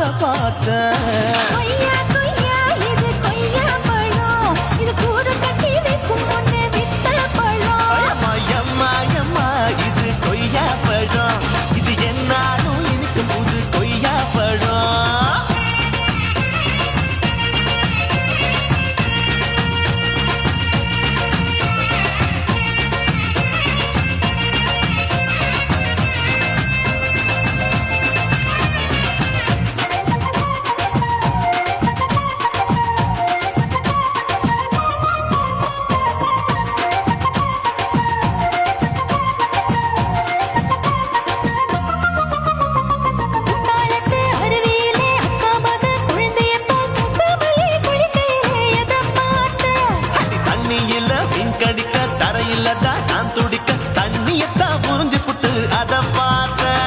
அத பார்த்தேன். கொய்யா கொய்யா இது கொய்யா பழம் இது கூட கட்டி வைக்கும் முன்னே வித்த பழம் அம்மா, எம்மா, எம்மா, இது கொய்யா பழம். இது என்னாலும் இனிக்கும் புது கொய்யா பழம். குத்தாலத்து அருவியிலே அக்கா மக குழந்தைய போல் முசாமலே குளிக்கையிலே எதை பார்த்தேன் அடி தண்ணியில மீன் கடிக்க தரையில தான் நான் துடிக்க தண்ணியத்தான் புரிஞ்சு புட்டு அத பார்த்தேன்.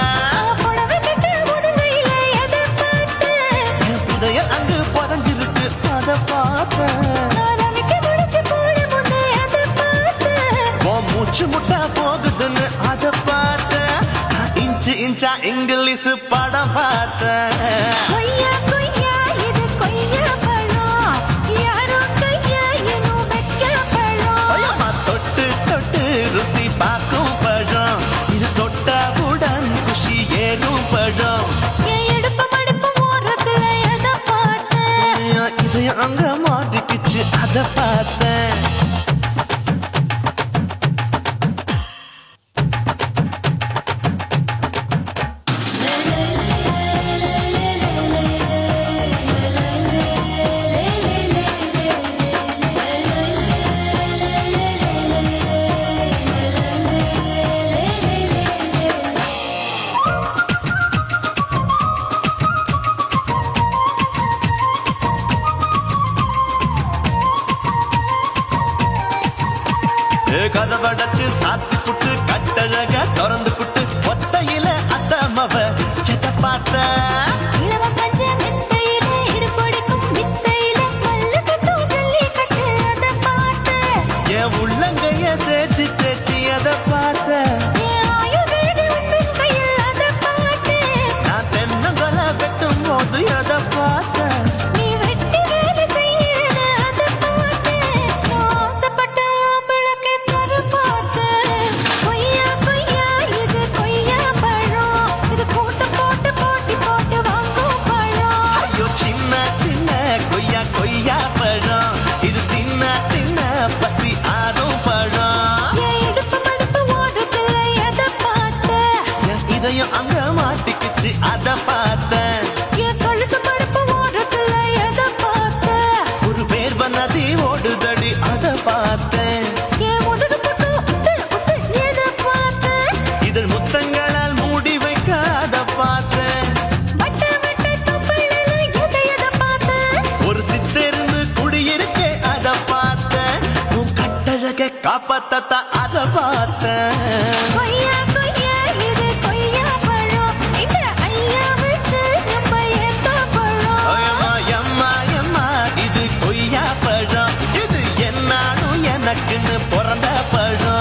புடவை கட்ட முதுகையிலே எதை பார்த்தேன் என் புதையல் அங்கு புதஞ்சிருக்கு அத பார்த்தேன். நான் அமைக்க முடிச்சு போட முன்னே எதை பார்த்தேன் உன் மூச்சு முட்டா போகுதுன்னு அத பார்த்தேன். நான் இன்ச்சு இன்ச்சா இங்கிலீஷ் படம் பார்த்தேன். கொய்யா கொய்யா இது கொய்யா பழம் யாரோ கையா இன்னும் வைக்க பழம் ஐயம்மா, தொட்டு தொட்டு ருசி பார்க்கும் பழம். இது தொட்டவுடன் குஷி ஏறும் பழம். என் இடுப்பு மடுப்பு ஓரத்துல எதை பார்த்தேன் இதயம் அங்க மாட்டிக்கிச்சு அத பார்த்தேன். கதவடைச்சு சாத்தி புட்டு கட்டழக திறந்து புட்டு ஒத்தையில அத்தமவ செத்த பார்த்த. இளவ பஞ்ச மெத்தையிலே இடுப்பொடிக்கும் வித்தையிலே மல்லு கட்டும் ஜல்லி கட்டு அதை பார்த்தேன் என் உள்ளங்கைய தேய்ச்சி தேய்ச்சி அத பார்த்த. என் ஆயுள் விலகு உந்தன் கையில் அதை பார்த்தேன் நான் தென்னங்கொலை வெட்டும் போது அத பார்த்த. நீ வெட்டி வேலை செய்யறது அதை பார்த்தேன் நான் ஆசைப்பட்ட ஆம்பளுக்கு தர பார்த்தேன் கொய்யா கொய்யா இது கொய்யா பழம் இது போட்டு போட்டு போட்டி போட்டு வாங்கும் பழம் ஐயோ சின்ன சின்ன கொய்யா கொய்யா பழம். இது தின்ன தின்ன பசி ஆறும் பழம். என் இடுப்பு மடுப்பு ஓடுதுல எதை பார்த்தேன் என் இதயம் அங்க மாட்டிக்கிச்சு அத பார்த்தேன். என் கழுத்து மடுப்பு ஓடுதுல எதை பார்த்தேன் ஒரு வேர்வ நதி ஓடுதடி அத பார்த்தேன். என் முதுகு புட்டு உத்து உத்து எதை பார்த்தேன் இதழ் முத்தங்களால் மூடி வைக்க அத பார்த்தேன். வட்ட வட்ட தொப்பையில எதை பார்த்தேன் ஒரு சித்தெருந்து குடியிருக்க அத பார்த்தேன். உன் கட்டழக காப்பாத்தத்தான் அத பார்த்தேன். கொய்யா கொய்யா இது கொய்யா பழம் இந்த ஐயா விட்டு நம்ம எந்த பழம் ஐயம்மா, எம்மா, எம்மா, இது கொய்யா பழம். இது என்னாலும் எனக்குன்னு பிறந்த பழம்.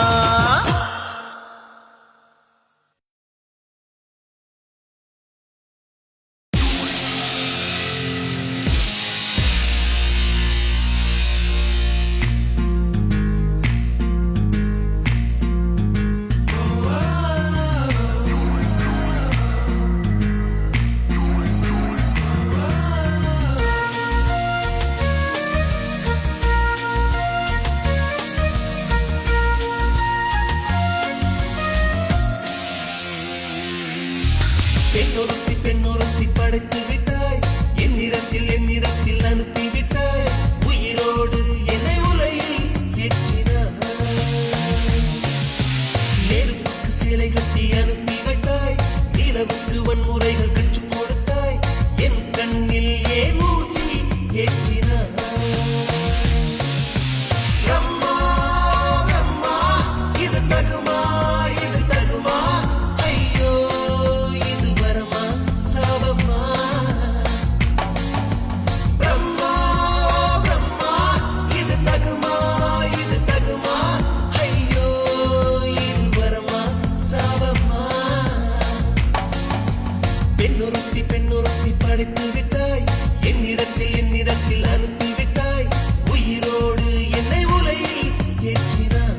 படைத்து விட்டாய் என்னிடத்தில் அனுப்பி விட்டாய் உயிரோடு என்னை உலையில் ஏற்றினாய்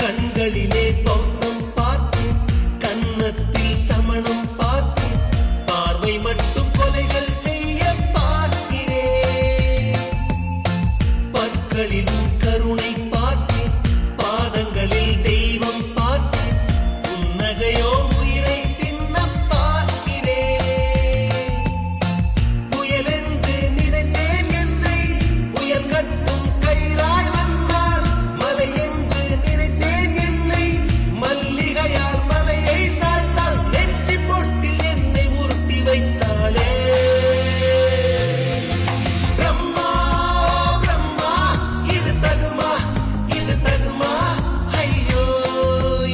கண்களிலே பௌத்தம் பார்த்தேன் கன்னத்தில் சமணம் பார்த்தேன் பார்வை மட்டும் கொலைகள் செய்ய பார்க்கிறேன் பற்களிலும் கருணை பார்த்தேன் பாதங்களில் தெய்வம் பார்த்தேன் புன்னகையோ உயிரை தின்ன பார்க்கிறேன் புயலென்று நினைத்தேன் என்னை புயல் கட்டும் கயிறாய் வந்தால் மலை என்று நினைத்தேன் என்னை மல்லிகையால் மலையை சாய்த்தால் நெற்றி பொட்டில் என்னை உருட்டி வைத்தாளே பிரம்மா பிரம்மா இது தகுமா ஐயோ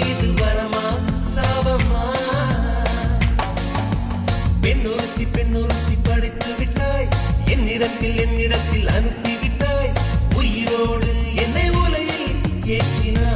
இது வரமா சாபமா பெண்ணொருத்தி படைத்து விட்டாய் என்னிடத்தில் அனுப்பி விட்டாய் உயிரோடு என்னை உலையில் ஏற்றினாய்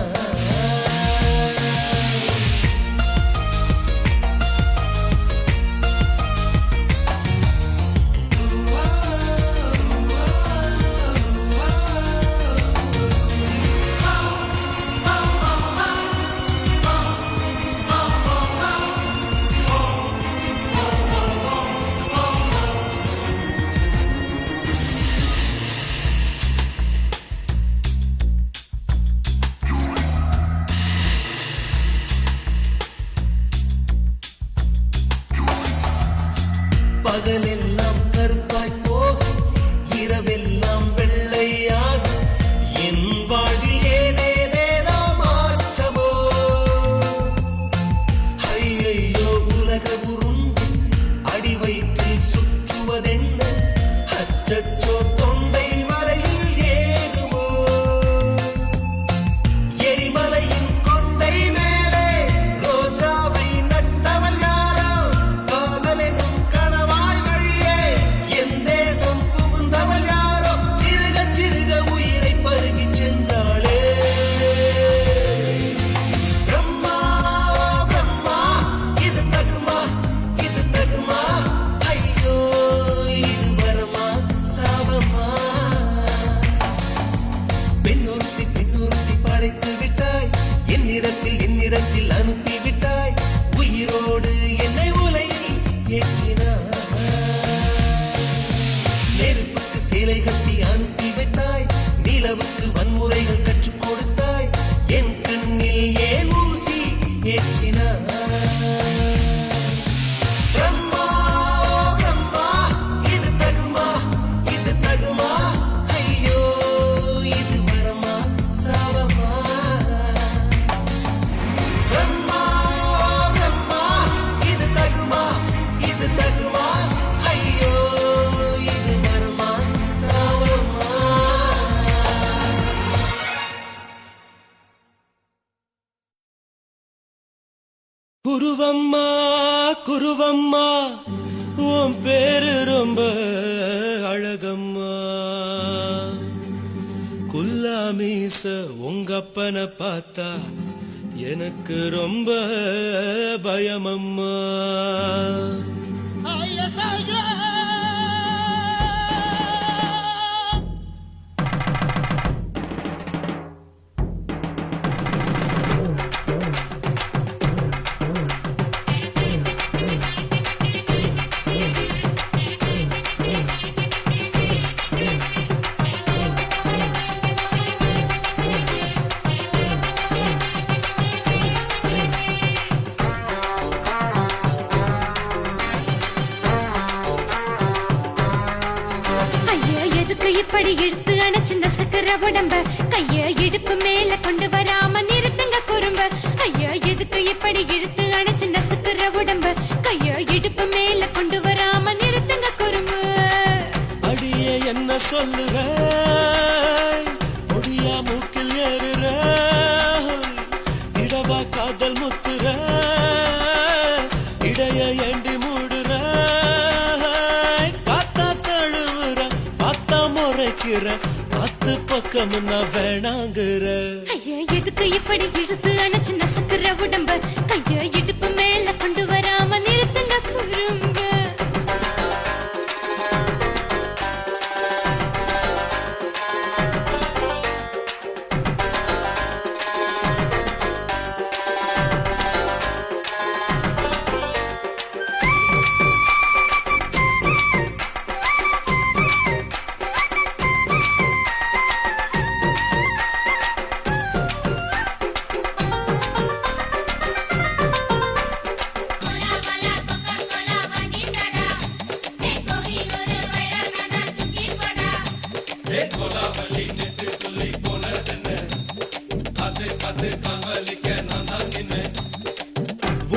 பகலெல்லாம் கருப்பாய் போகும் இரவெல்லாம் வெள்ளையாகும் என் வாழ்வில் ஏதேதேதோ மாற்றமோ ஐயையோ உலக உருண்டு அடி வயிற்றில் சுற்றுவதென்ன அச்சச்சோ தொண்டை வரையில் ஏகுமோ எரிமலையின் கொண்டை மேலே ரோஜாவை நட்டவள் யாரோ காதலெனும் கணவாய் வழியே என் தேசம் புகுந்தவள் யாரோ சிறுக உயிரை பருகி சென்றாளே பிரம்மா பிரம்மா இது தகுமா ஐயோ இது வரமா சாபமா பெண்ணொருத்தி படைத்து விட்டாய் என்னிடத்தில் அனுப்பி விட்டாய் உயிரோடு என்னை உலையில் ஏற்றினாய் நெருப்புக்கு சேலை கட்டி அனுப்பி வைத்தாய் நிலவுக்கு வன்முறைகள் கற்றுக் கொடுத்தாய் என் கண்ணில் ஏன் ஊசி ஏற்றினாய் பிரம்மா பிரம்மா இது தகுமா ஐயோ இது வரமா சாபமா பிரம்மா பிரம்மா இது தகுமா ஐயோ இது வரமா சாபமா குருவம்மா உன் பேரு ரொம்ப அழகம்மா குல்லாமீச உங்க அப்பனை பார்த்தா எனக்கு ரொம்ப பயமம்மா இப்படி இழுத்து அணைச்சு நசுக்கிற உடம்ப கைய இடுப்பு மேல கொண்டு வராம நிறுத்துங்க குறும்ப. ஐயா எதுக்கு இப்படி இழுத்து அணைச்சு நசுக்கிற உடம்ப கைய இடுப்பு மேல கொண்டு வராம நிறுத்துங்க என்ன சொல்லுற முடியா மூக்கில் ஏறுற இடவா காதல் முத்துற இடைய ஏண்டி மூடுற காத்தா தழுவுற பார்த்தா முறைக்கிற பத்து பக்கம் நான் வேணாங்குற ஐயா எதுக்கு இப்படி இழுத்து அணைச்சு நசுக்குற உடம்ப கைய இடுப்பு மேல கொண்டு வராம நிறுத்துங்க குறும்ப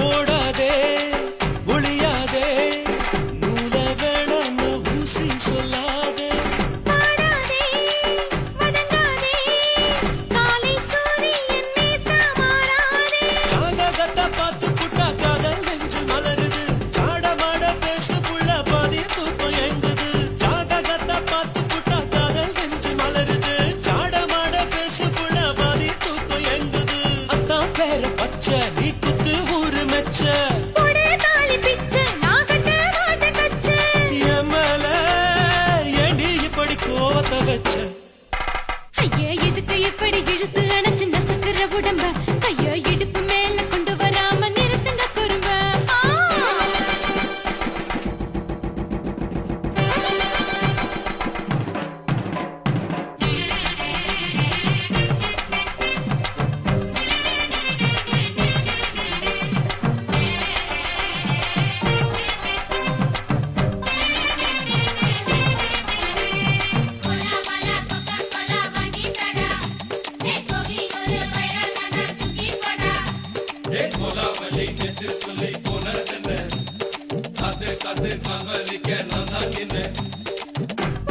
ஓடாதே ஒளியாதே நூல வேணான்னு ஊசி சொல்லாதே பாடாதே வணங்காதே காலை சூரியன் மீதா மாறாதே ஜாதகத்தை பார்த்து புட்டா காதல் நெஞ்சு மலருது சாடமாட பேசு புள்ள பாதி தூக்கம் எங்குது ஜாதகத்தை பார்த்து புட்டா காதல் நெஞ்சு மலருது சாடமாட பேசு புள்ள பாதி தூக்கம் எங்குது அத்தான் பேர பச்சை நீ குத்து ஊரு மெச்ச போடே தாலி பிச்சை நான் கட்ட மாட்ட கச்சை எமல ஏண்டி இப்படி கோவத்தை வச்ச ஐயா எதுக்கு இப்படி இழுத்து அணைச்சு நசுக்குற உடம்ப கைய இடுப்பு மேல கொண்டு வராம நிறுத்துங்க குறும்ப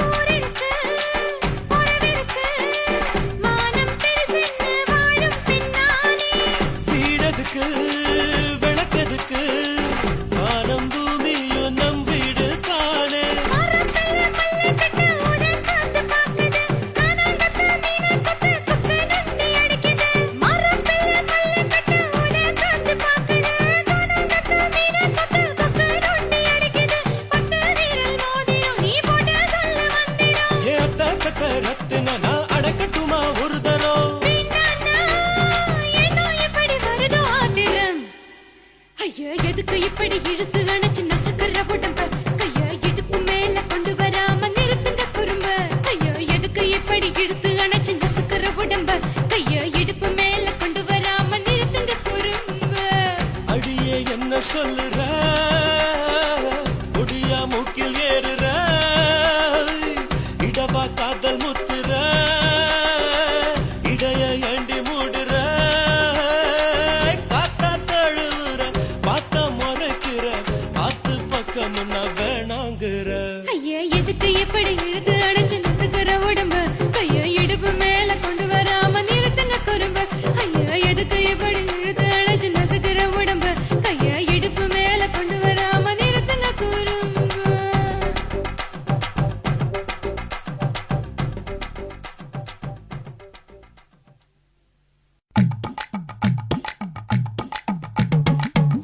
ஊரிருக்கு உறவிருக்கு மானம் பெருசென்னு வாழும் பின்னானே வீடதுக்கு விளக்கதுக்கு வானம் பூமியும் நம் வீடு தானே மரத்துல மல்லி கட்டு உதன் காத்து பாக்குது கானாங்கத்து மீன கொத்து குப்பை நண்டி அடிக்குது மரத்துல மல்லி கட்டு உதன் காத்து பாக்குது கானாங்கத்து மீன கொத்து குப்பை நண்டி அடிக்குது பத்து வீரல் மோதிரம் நீ போட்டு சொல்ல வந்திடும் ஏத்த கத்த ரத்தின நான் அடக்கட்டுமா ஒரு தரம் வீணானா, ஏனோ இப்படி வருதோ ஆத்திரம் ஐயா எதுக்கு இப்படி இழுத்து அணைச்சு நசுக்குற உடம்ப கைய இடுப்பு மேல கொண்டு வராம நிறுத்துங்க குறும்ப ஐயா எதுக்கு இப்படி இழுத்து அணைச்சு நசுக்குற உடம்ப கைய இடுப்பு மேல கொண்டு வராம நிறுத்துங்க குறும்ப அடியே என்ன சொல்லுற முடியா மூக்கில் ஏறுற இடவா காதல் முத்துற இடைய ஏண்டி மூடுற காத்தா தழுவுற பார்த்தா முறைக்கிற பார்த்து பக்கம் நான் வேணாங்குற ஐயா எதுக்கு இப்படி இழுத்து அணைச்சு நசுக்குற உடம்ப கைய இடுப்பு மேல கொண்டு வராம நிறுத்துங்க குறும்ப ஐயா எதுக்கு இப்படி இழுத்து அணைச்சு நசுக்குற உடம்ப கைய இடுப்பு மேல கொண்டு வராம நிறுத்துங்க குறும்ப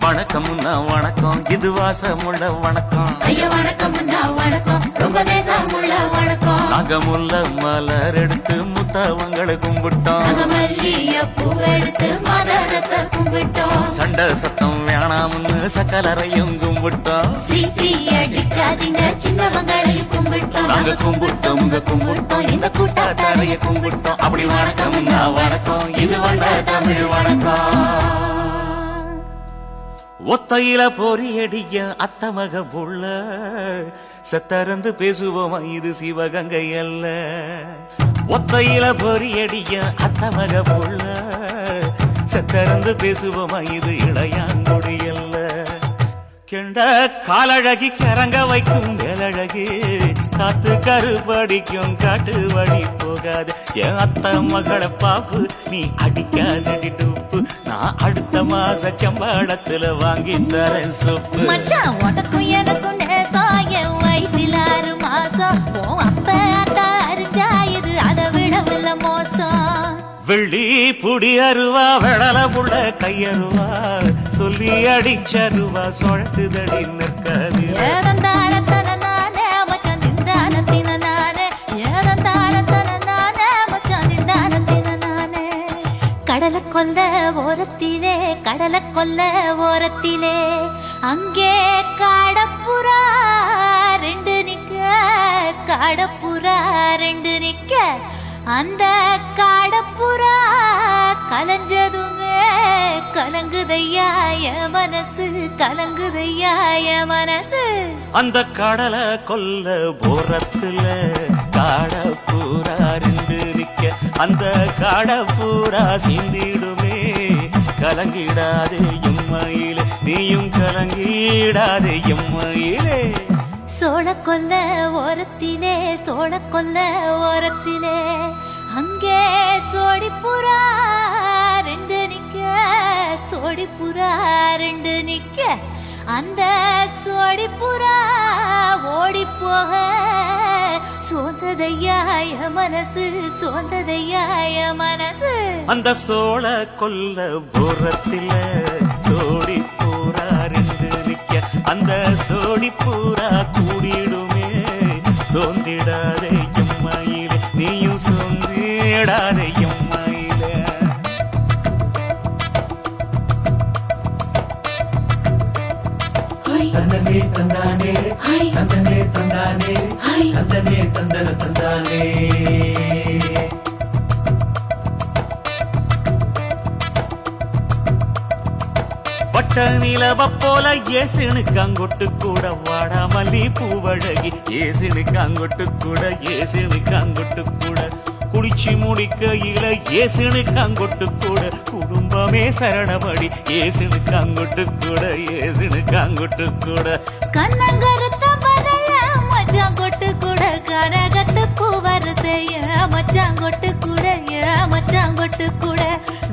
வணக்கம்னா வணக்கம் இது வாசமுள்ள வணக்கம் ஐயா வணக்கம் வணக்கம் ரொம்ப தேசமுள்ள வணக்கம் நாங்க முல்ல மலர் எடுத்து முத்தவங்களை கும்பிட்டோம் மல்லிய பூவெடுத்து மதரச கும்பிட்டோம் சண்டை சத்தம் வேணாம்னு சக்கலரையும் கும்பிட்டோம் சீட்டி அடிக்காதீங்க சின்னவங்களையும் கும்பிட்டோம் நாங்க கும்பிட்டோம் கும்பிட்டோம் இந்த கூட்டாத்தாரைய கும்பிட்டோம் அப்படி வணக்கம்னா வணக்கம் இது வந்த தமிழ் வணக்கம் ஒத்தையில பொறியடிய அத்தமக புள்ள செத்தறந்து பேசுவோமா இது சிவகங்கை அல்ல ஒத்தையில பொறியடிய அத்தமக புள்ள செத்தறந்து பேசுவோமா இது இளையாங்குடி அல்ல கெண்ட காலழகி கரங்க வைக்கும் வேலழகு காத்து கருப்படிக்கும் காட்டு வழி போகாது என் அத்த மகளை பாப்பு நீ அடிக்காதடி டூப்பு நான் அடுத்த மாச சம்பளத்துல வாங்கி தரேன் சோப்பு மச்சான் உனக்கும் எனக்கும் நேசம் என் வயிற்றில் 6 மாசம் உன் அப்ப அத்தா அரிஞ்சா இது அதை விடவில்லை மோசம் வெள்ளி புடி அருவா வெடல புள்ள கையருவா சொல்லி அடிச்சருவா சொழட்டுதடி நிற்காது ஏதந்தாரத்தன நானே மச்சான் திந்தானத்தின நானே ஏதந்தாரத்தன நானே மச்சான் திந்தானத்தின நானே கடலை கொல்ல ஓரத்திலே அங்கே காடப்புறா ரெண்டு நிக்க அந்த காடப்புறா கலஞ்சதுமே கலங்குதையா என் மனசு அந்த கடலை கொல்ல போரத்துல காடப்பூரா ரெண்டு நிக்க அந்த காடப்பூரா சிந்திடுமே கலங்கிடாதே எம்மையிலே நீயும் கலங்கிடாதே எம்மையிலே சோழ கொல்ல ஓரத்திலே அங்கே சோடிப்புறா ரெண்டு நிக்க அந்த சோடிப்புறா ஓடி போக சோந்ததையாய மனசு அந்த சோழ கொல்ல போரத்தில சோடி பூரா ரெண்டு நிக்க அந்த சோடி பூரா கூடிடுமே சோந்திடாதே எம்மையிலே நீயும் சோந்திடாதே எம்மையிலே தந்தனே தந்தானே தந்தனே தந்தானே தந்தனே தந்தன தந்தானே வட்ட நிலவ போல ஏசுனுக்கு அங்கொட்டு கூட வாடாமல்லி பூவழகி ஏசுனுக்கு அங்கொட்டு கூட குடிச்சு முடிக்கையில ஏசுனுக்கு அங்கொட்டு கூட குடும்பமே சரணமடி ஏசுனுக்கு அங்கொட்டு கூட கண்ணங்கருத்த பறைய மச்சான் கொட்டு கூட கரகத்து பூவரசைய மச்சான் கொட்டு கூட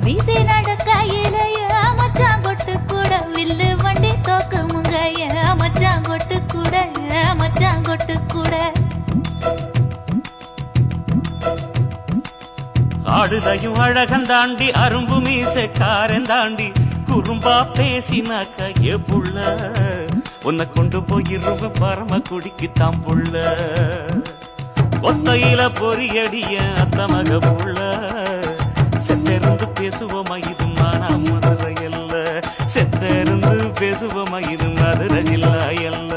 வீசி நடக்கையில மச்சான் கொட்டு கூட வில்லு வண்டி தோக்கு முங்கைய மச்சான் கொட்டு கூட ஆடுதையும் அழகந்தாண்டி அரும்பு மீசக்காரன் தாண்டி குறும்பா பேசினாக்க ஏ புள்ள உன்னை கொண்டு போயிருவ பரம குடிக்கு தான் புள்ள ஒத்தையில பொறியடிய அத்த மக புள்ள செத்திருந்து பேசுவோமா இது மானா மதுரை அல்ல செத்திருந்து பேசுவோமா இது மதுரை ஜில்லா அல்ல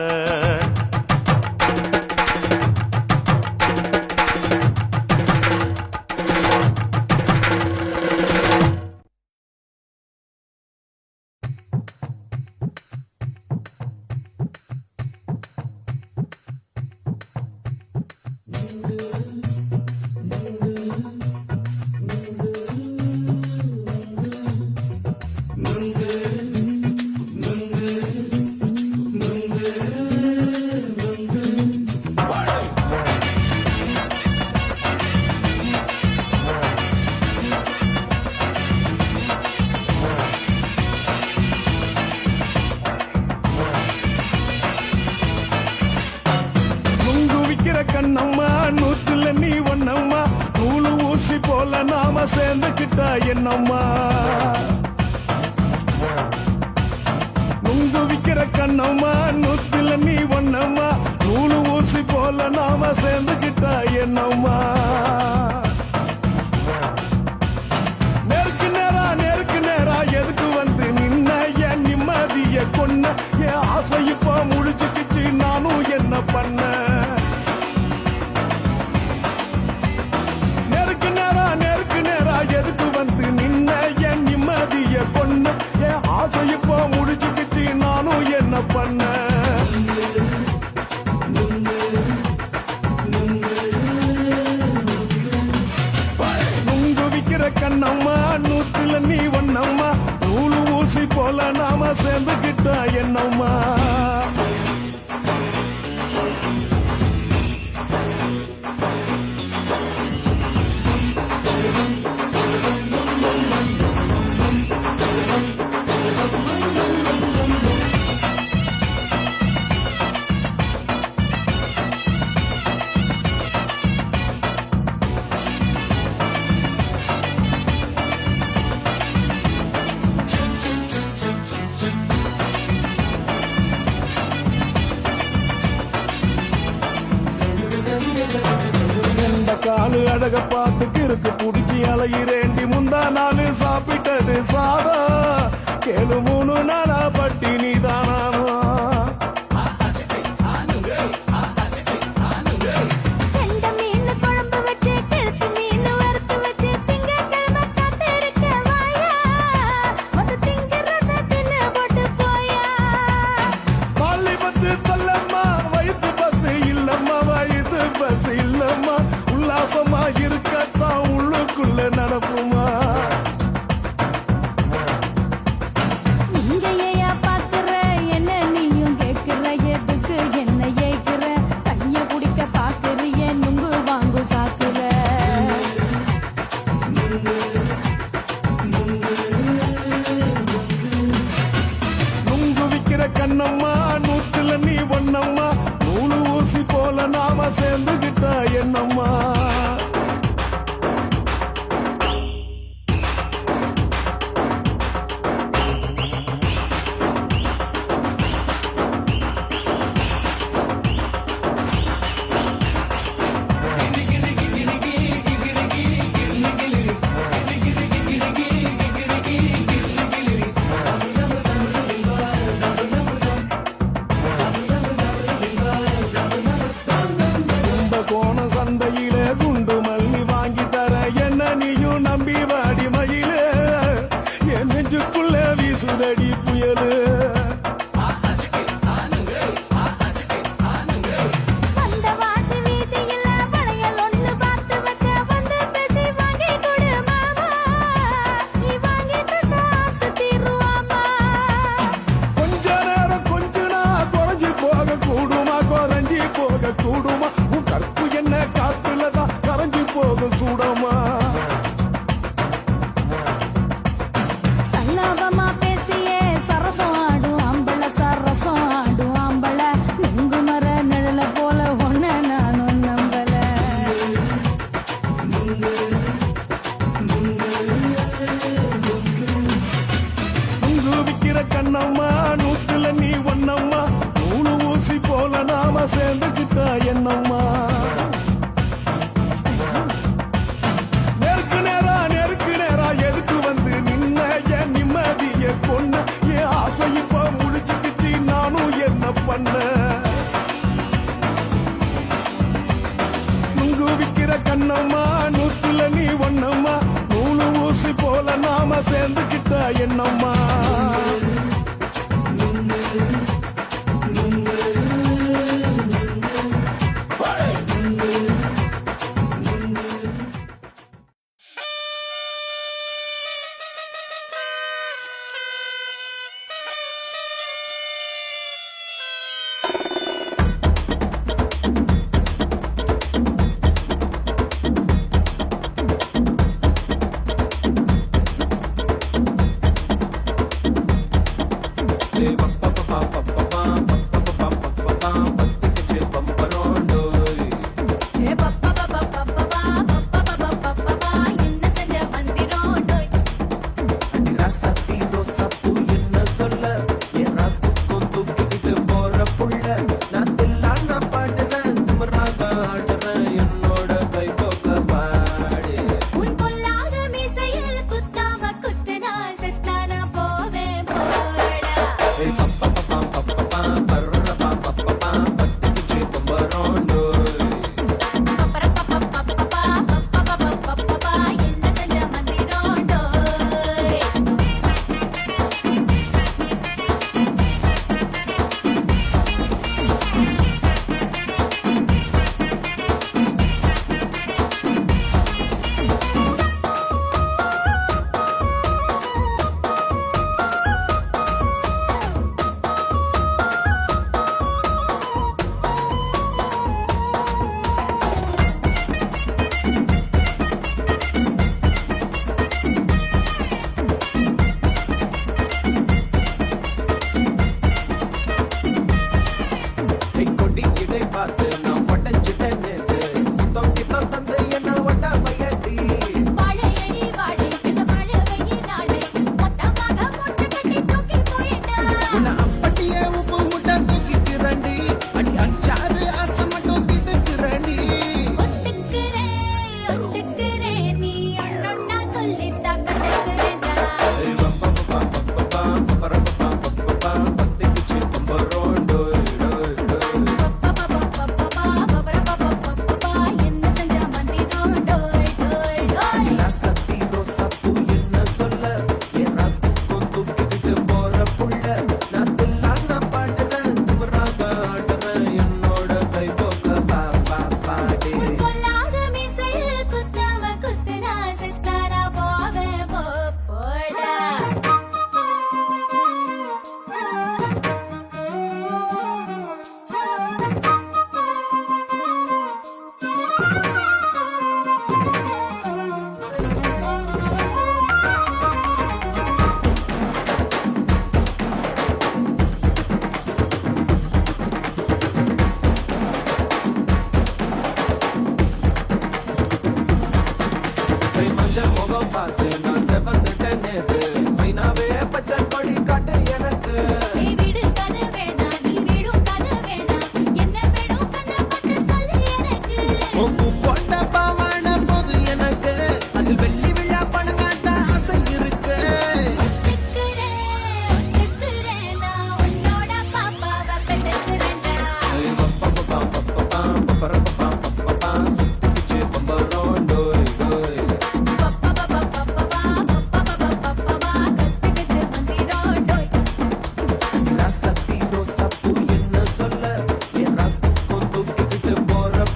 கண்ணம்மா நூத்துல நீ ஒன்னம்மா நூலு ஊசி போல நாம சேர்ந்துக்கிட்டா என்னம்மா நுங்கு விக்கிற கண்ணம்மா நூத்துல நீ ஒன்னம்மா நூலு ஊசி போல நாம சேர்ந்துக்கிட்டா என்னம்மா நேருக்கு நேரா எதுக்கு வந்து நின்ன என் நிம்மதிய கொன்ன என் ஆசை இப்ப முடிச்சுக்கிச்சு நானும் என்ன பண்ண எதுக்கு வந்து நின்ன என் நிம்மதிய கொன்ன என் ஆசை இப்போ முடிச்சுக்கிச்சு நானும் என்ன பண்ண நுங்கு விக்கிற கண்ணம்மா நூத்துல நீ ஒன்னம்மா நூலு ஊசி போல நாம சேர்ந்துக்கிட்டா என்னம்மா அழக பார்த்துக்கு இருக்கு புடிச்சி அலையிறேண்டி முந்தா நாள் சாப்பிட்டது சாதா கேளு 3 நாளா பட்டினி தானானோ கெண்ட மீன் குழம்பு வச்சு கெளுத்தி மீன் வறுத்து வச்சு திங்கட்கிழமை காத்திருக்க வாயா வந்து திங்கிறத தின்னு போட்டு போயா பள்ளி பத்து சொல்லம்மா வயசு பஸ் இல்லம்மா வயசு பஸ் இல்லம்மா உல்லாசமா இருக்கத்தான் உள்ளுக்குள்ள நடப்புமா இங்க ஏயா பாக்குற என்ன நீயும் கேக்குற எதுக்கு என்ன ஏக்குற கைய பிடிக்க பாக்குறிய நுங்கு வாங்கு சாக்குற நுங்கு விக்கிற கண்ணம்மா நூத்துல நீ ஒண்ணம்மா நூலு ஊசி போல நாம சேர்ந்துகிட்டா என்னம்மா கோண சந்தையில குண்டு மல்லி வாங்கி தர என்ன நீயும் நம்பி வாடி மயிலே என் நெஞ்சுக்குள்ள வீசுதடி புயலு வந்த வாசி வீதியில வளையல் ஒண்ணு பார்த்து வச்ச வந்து பேசி வாங்கி கொடு மாமா நீ வாங்கி தந்த ஆசை தீருவாமா கொஞ்ச நேரம் கொஞ்ச நான் குறைஞ்சு போக கூடுமா குறைஞ்சி போக கூடுமா உன் கற்பு என்ன காத்துலதான் கரைஞ்சு போக சூடமா சல்லாபமா பேசியே சரசம் ஆடும் ஆம்பள சரசம் ஆடும் ஆம்பள நெங்கு மர நிழல போல ஒன்ன நானும் நம்பல நுங்கு விக்கிற கண்ணம்மா நூத்துல நீ ஒண்ணம்மா நூலு ஊசி போல நாம சேர்ந்துக்கிட்டா என்னம்மா நெருக்கு நேரா எதுக்கு வந்து நின்ன என் நிம்மதிய கொன்ன என் ஆசை இப்ப முடிச்சுக்கிச்சு நானும் என்ன பண்ண நுங்கு விக்கிற கண்ணம்மா நூத்துல நீ ஒண்ணம்மா நூலு ஊசி போல நாம சேர்ந்துக்கிட்டா என்னம்மா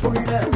புள்ள